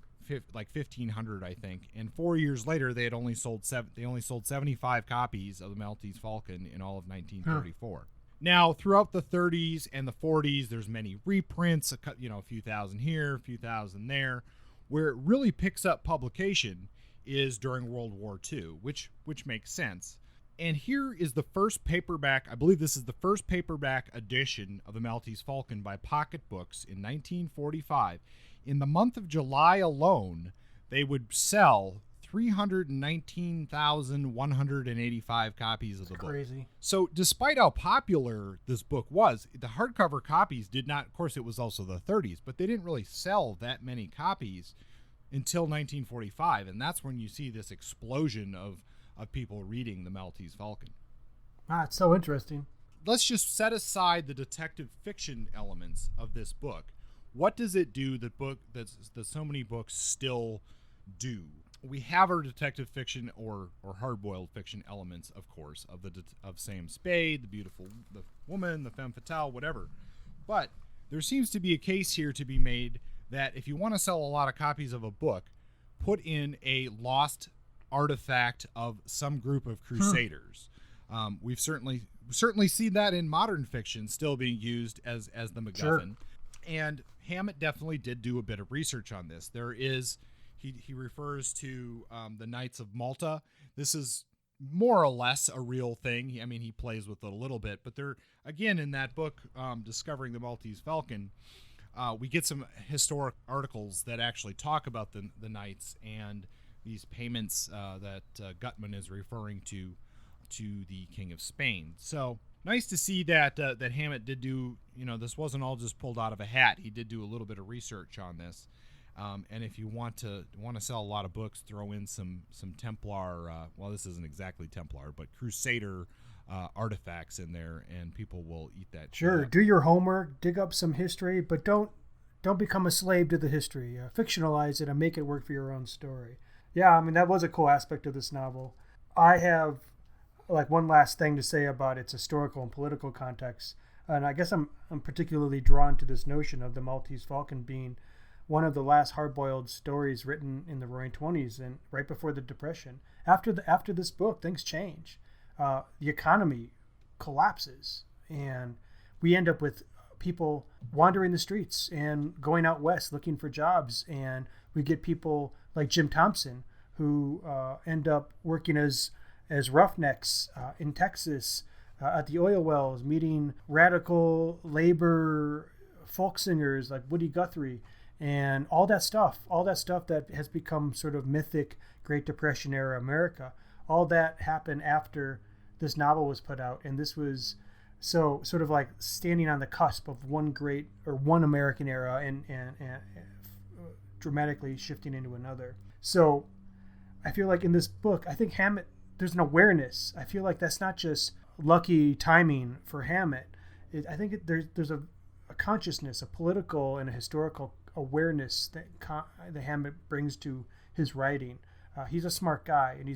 like 1,500, I think. And 4 years later, they only sold 75 copies of the Maltese Falcon in all of 1934. Now, throughout the 30s and the 40s, there's many reprints, a few thousand here, a few thousand there. Where it really picks up publication is during World War II, which makes sense. And here is the first paperback, I believe this is the first paperback edition of the Maltese Falcon by Pocket Books in 1945. In the month of July alone, they would sell 319,185 copies of the book. Crazy. So despite how popular this book was, the hardcover copies did not, of course it was also the 30s, but they didn't really sell that many copies until 1945. And that's when you see this explosion of people reading the Maltese Falcon. It's so interesting. Let's just set aside the detective fiction elements of this book. What does it do that so many books still do? We have our detective fiction or hard-boiled fiction elements, of course, of Sam Spade, the woman, the femme fatale, whatever. But there seems to be a case here to be made that if you want to sell a lot of copies of a book, put in a lost artifact of some group of crusaders. We've certainly seen that in modern fiction still being used as the MacGuffin. Sure. And Hammett definitely did do a bit of research on this. There is, he refers to the Knights of Malta. This is more or less a real thing. I mean, he plays with it a little bit, but there, again, in that book, Discovering the Maltese Falcon, we get some historic articles that actually talk about the Knights and these payments that Gutman is referring to the King of Spain. So nice to see that Hammett did do, this wasn't all just pulled out of a hat. He did do a little bit of research on this. And if you want to sell a lot of books, throw in some Templar, well, this isn't exactly Templar, but Crusader artifacts in there, and people will eat that. Sure, do your homework, dig up some history, but don't become a slave to the history. Fictionalize it and make it work for your own story. Yeah, I mean, that was a cool aspect of this novel. I have one last thing to say about its historical and political context, and I guess I'm particularly drawn to this notion of the Maltese Falcon being one of the last hard-boiled stories written in the Roaring '20s and right before the Depression. After this book, things change. The economy collapses, and we end up with people wandering the streets and going out west looking for jobs, and we get people like Jim Thompson who end up working as roughnecks in Texas at the oil wells, meeting radical labor folk singers like Woody Guthrie, and all that stuff that has become sort of mythic Great Depression era America. All that happened after this novel was put out, and this was so sort of like standing on the cusp of one American era and dramatically shifting into another. So I feel like in this book, I think Hammett, there's an awareness. I feel like that's not just lucky timing for Hammett. I think there's a consciousness, a political and a historical awareness that Hammett brings to his writing. He's a smart guy, and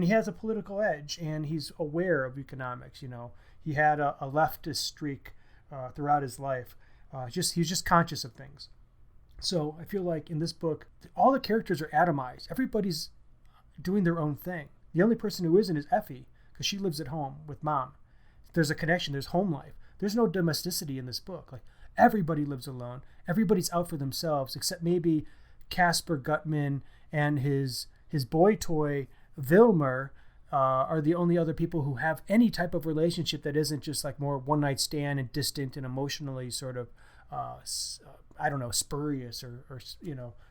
he has a political edge, and he's aware of economics. He had a leftist streak throughout his life. He's just conscious of things. So I feel like in this book, all the characters are atomized. Everybody's doing their own thing. The only person who isn't is Effie, because she lives at home with Mom. There's a connection. There's home life. There's no domesticity in this book. Like, everybody lives alone. Everybody's out for themselves, except maybe Caspar Gutman and his boy toy Vilmer are the only other people who have any type of relationship that isn't just like more one night stand and distant and emotionally sort of spurious or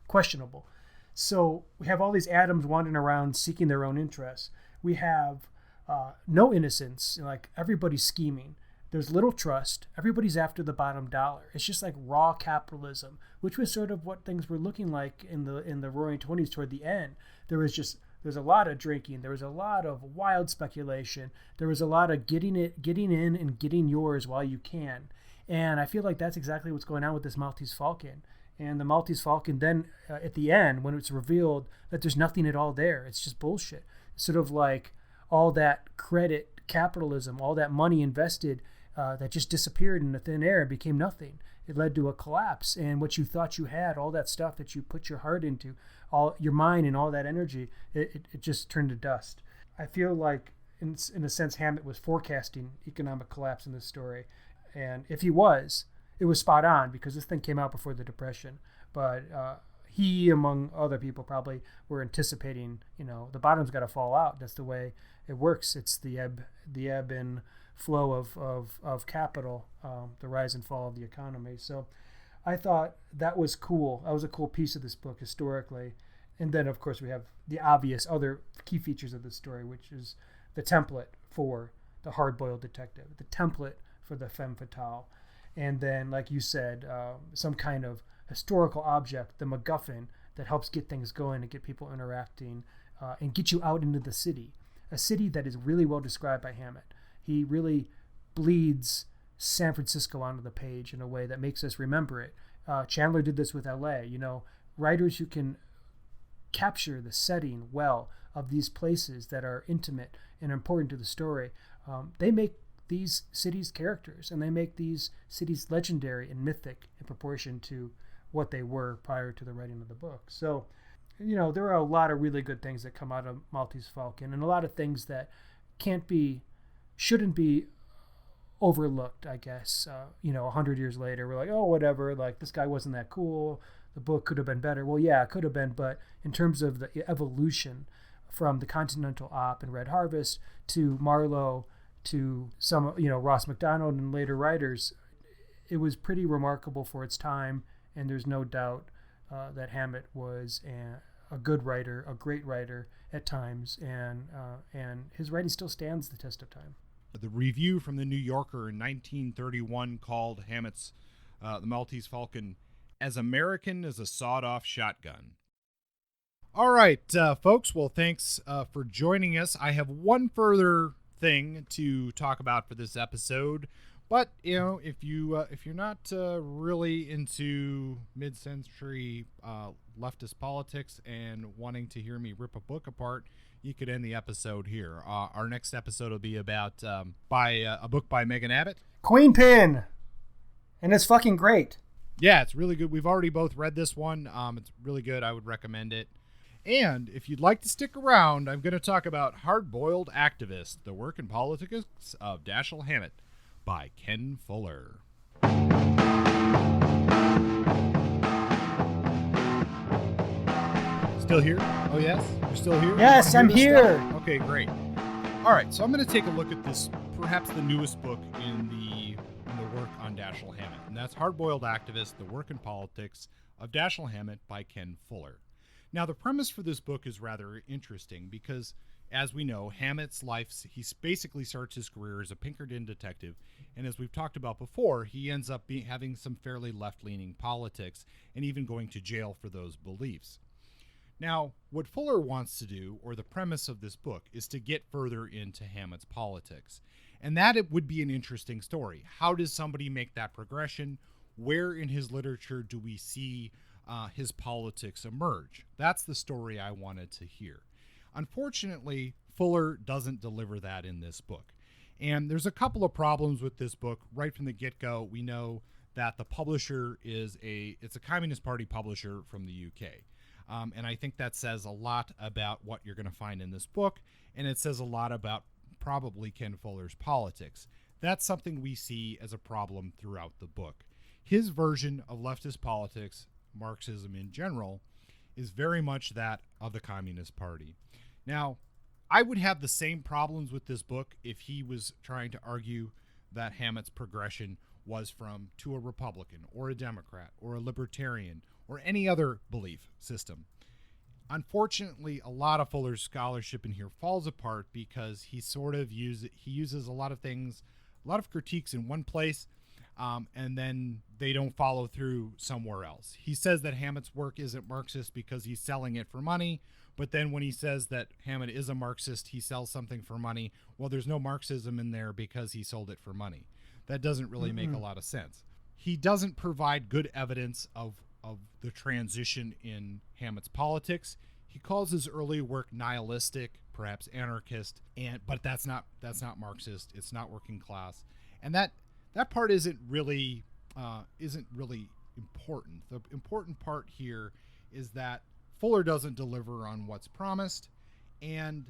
questionable. So we have all these atoms wandering around seeking their own interests. We have no innocence, like everybody's scheming. There's little trust. Everybody's after the bottom dollar. It's just like raw capitalism, which was sort of what things were looking like in the Roaring '20s toward the end. There's a lot of drinking. There was a lot of wild speculation. There was a lot of getting in and getting yours while you can. And I feel like that's exactly what's going on with this Maltese Falcon. And the Maltese Falcon then, at the end, when it's revealed that there's nothing at all there, it's just bullshit. It's sort of like all that credit capitalism, all that money invested that just disappeared in the thin air and became nothing. It led to a collapse, and what you thought you had, all that stuff that you put your heart into, all your mind and all that energy, it just turned to dust. I feel like, in a sense, Hammett was forecasting economic collapse in this story, and if he was, it was spot on because this thing came out before the Depression. But he, among other people, probably were anticipating, the bottom's got to fall out. That's the way it works. It's the ebb and flow of capital, the rise and fall of the economy. So I thought that was cool. That was a cool piece of this book historically. And then, of course, we have the obvious other key features of the story, which is the template for the hard-boiled detective, the template for the femme fatale, and then, like you said, some kind of historical object, the MacGuffin, that helps get things going and get people interacting and get you out into the city, a city that is really well described by Hammett. He really bleeds San Francisco onto the page in a way that makes us remember it. Chandler did this with LA. Writers who can capture the setting well of these places that are intimate and important to the story, they make these cities characters, and they make these cities legendary and mythic in proportion to what they were prior to the writing of the book. So, there are a lot of really good things that come out of Maltese Falcon, and a lot of things that shouldn't be overlooked, I guess. 100 years later, we're like, oh, whatever, like, this guy wasn't that cool. The book could have been better. Well, yeah, it could have been, but in terms of the evolution from the Continental Op and Red Harvest to Marlowe to some, Ross MacDonald and later writers, it was pretty remarkable for its time, and there's no doubt that Hammett was a good writer, a great writer at times, and his writing still stands the test of time. The review from the New Yorker in 1931 called Hammett's The Maltese Falcon as American as a sawed-off shotgun. All right, folks. Well, thanks for joining us. I have one further thing to talk about for this episode, but if you're not really into mid-century leftist politics and wanting to hear me rip a book apart, you could end the episode here. Our next episode will be about a book by Megan Abbott, Queen Pin, and it's fucking great. Yeah, it's really good. We've already both read this one. It's really good. I would recommend it. And if you'd like to stick around, I'm going to talk about Hard-Boiled Activist, The Work and Politics of Dashiell Hammett by Ken Fuller. Still here? Oh, yes? You're still here? Yes, I'm here. Okay, great. All right, so I'm going to take a look at this, perhaps the newest book in the work on Dashiell Hammett, and that's Hard-Boiled Activist, The Work and Politics of Dashiell Hammett by Ken Fuller. Now, the premise for this book is rather interesting because, as we know, Hammett's life, he basically starts his career as a Pinkerton detective, and as we've talked about before, he ends up having some fairly left-leaning politics and even going to jail for those beliefs. Now, what Fuller wants to do, or the premise of this book, is to get further into Hammett's politics. And that it would be an interesting story. How does somebody make that progression? Where in his literature do we see his politics emerge? That's the story I wanted to hear. Unfortunately, Fuller doesn't deliver that in this book. And there's a couple of problems with this book. Right from the get-go, we know that the publisher it's a Communist Party publisher from the UK. And I think that says a lot about what you're going to find in this book, and it says a lot about probably Ken Fuller's politics. That's something we see as a problem throughout the book. His version of leftist politics, Marxism in general, is very much that of the Communist Party. Now, I would have the same problems with this book if he was trying to argue that Hammett's progression was to a Republican or a Democrat or a Libertarian or any other belief system. Unfortunately, a lot of Fuller's scholarship in here falls apart because he uses a lot of things, a lot of critiques in one place, and then they don't follow through somewhere else. He says that Hammett's work isn't Marxist because he's selling it for money, but then when he says that Hammett is a Marxist, he sells something for money. Well, there's no Marxism in there because he sold it for money. That doesn't really make a lot of sense. He doesn't provide good evidence of the transition in Hammett's politics. He calls his early work nihilistic, perhaps anarchist, but that's not Marxist. It's not working class, and that that part isn't really important. The important part here is that Fuller doesn't deliver on what's promised. And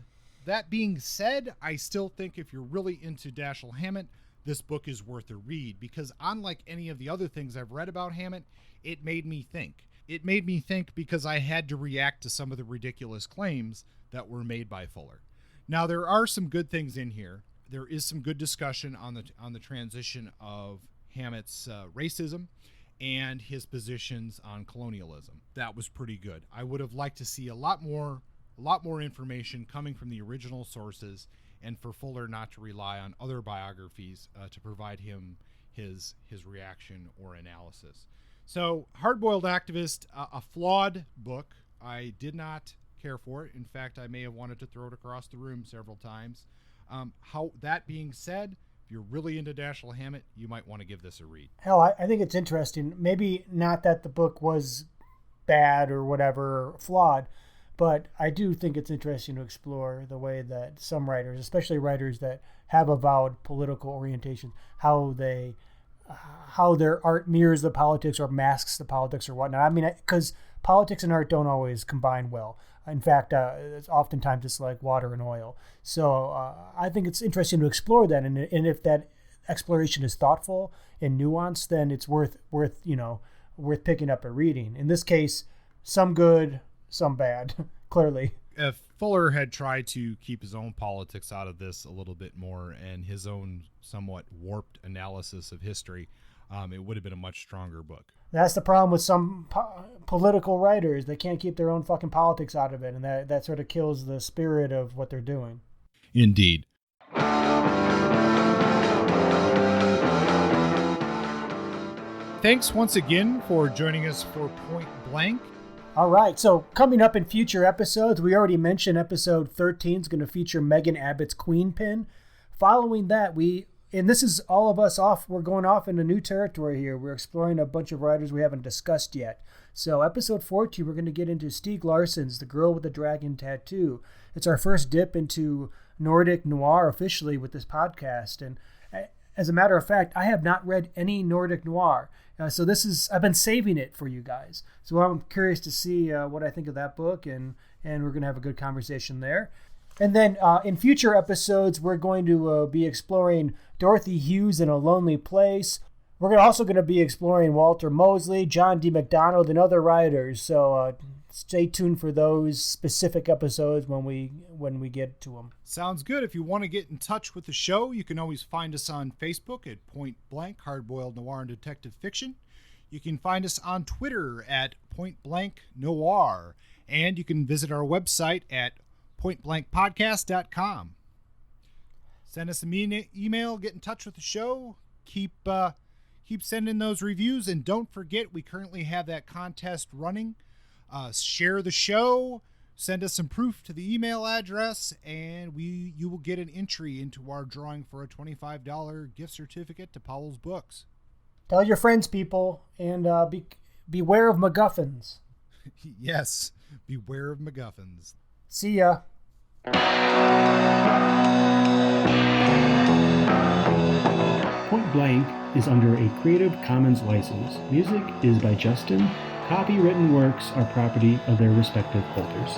that being said, I still think if you're really into Dashiell Hammett, this book is worth a read, because unlike any of the other things I've read about Hammett, it made me think. It made me think because I had to react to some of the ridiculous claims that were made by Fuller. Now, there are some good things in here. There is some good discussion on the transition of Hammett's racism and his positions on colonialism. That was pretty good. I would have liked to see a lot more information coming from the original sources, and for Fuller not to rely on other biographies to provide him his reaction or analysis. So, Hardboiled Activist, a flawed book. I did not care for it. In fact, I may have wanted to throw it across the room several times. That being said, if you're really into Dashiell Hammett, you might want to give this a read. Hell, I think it's interesting. Maybe not that the book was bad or whatever, flawed, but I do think it's interesting to explore the way that some writers, especially writers that have avowed political orientation, how their art mirrors the politics or masks the politics or whatnot. I mean, because politics and art don't always combine well. In fact, oftentimes it's like water and oil. So I think it's interesting to explore that, and if that exploration is thoughtful and nuanced, then it's worth picking up and reading. In this case, some good, some bad, clearly. If Fuller had tried to keep his own politics out of this a little bit more and his own somewhat warped analysis of history, it would have been a much stronger book. That's the problem with some political writers. They can't keep their own fucking politics out of it, and that sort of kills the spirit of what they're doing. Indeed. Thanks once again for joining us for Point Blank. All right, so coming up in future episodes, we already mentioned episode 13 is going to feature Megan Abbott's Queen Pin. Following that, and this is all of us off. We're going off into new territory here. We're exploring a bunch of writers we haven't discussed yet. So episode 14, we're going to get into Stieg Larsson's The Girl with the Dragon Tattoo. It's our first dip into Nordic noir officially with this podcast. And as a matter of fact, I have not read any Nordic noir. So I've been saving it for you guys. So I'm curious to see what I think of that book, and we're going to have a good conversation there. And then in future episodes, we're going to be exploring Dorothy Hughes in A Lonely Place. We're also going to be exploring Walter Mosley, John D. MacDonald, and other writers. So stay tuned for those specific episodes when we get to them. Sounds good. If you want to get in touch with the show, you can always find us on Facebook at Point Blank, Hardboiled Noir and Detective Fiction. You can find us on Twitter at Point Blank Noir. And you can visit our website at pointblankpodcast.com. Send us an email, get in touch with the show, keep sending those reviews, and don't forget we currently have that contest running. Share the show, send us some proof to the email address, and you will get an entry into our drawing for a $25 gift certificate to Powell's Books. Tell your friends, people, and beware of MacGuffins. Yes, beware of MacGuffins. See ya. Point Blank is under a Creative Commons license. Music is by Justin. Copywritten works are property of their respective holders.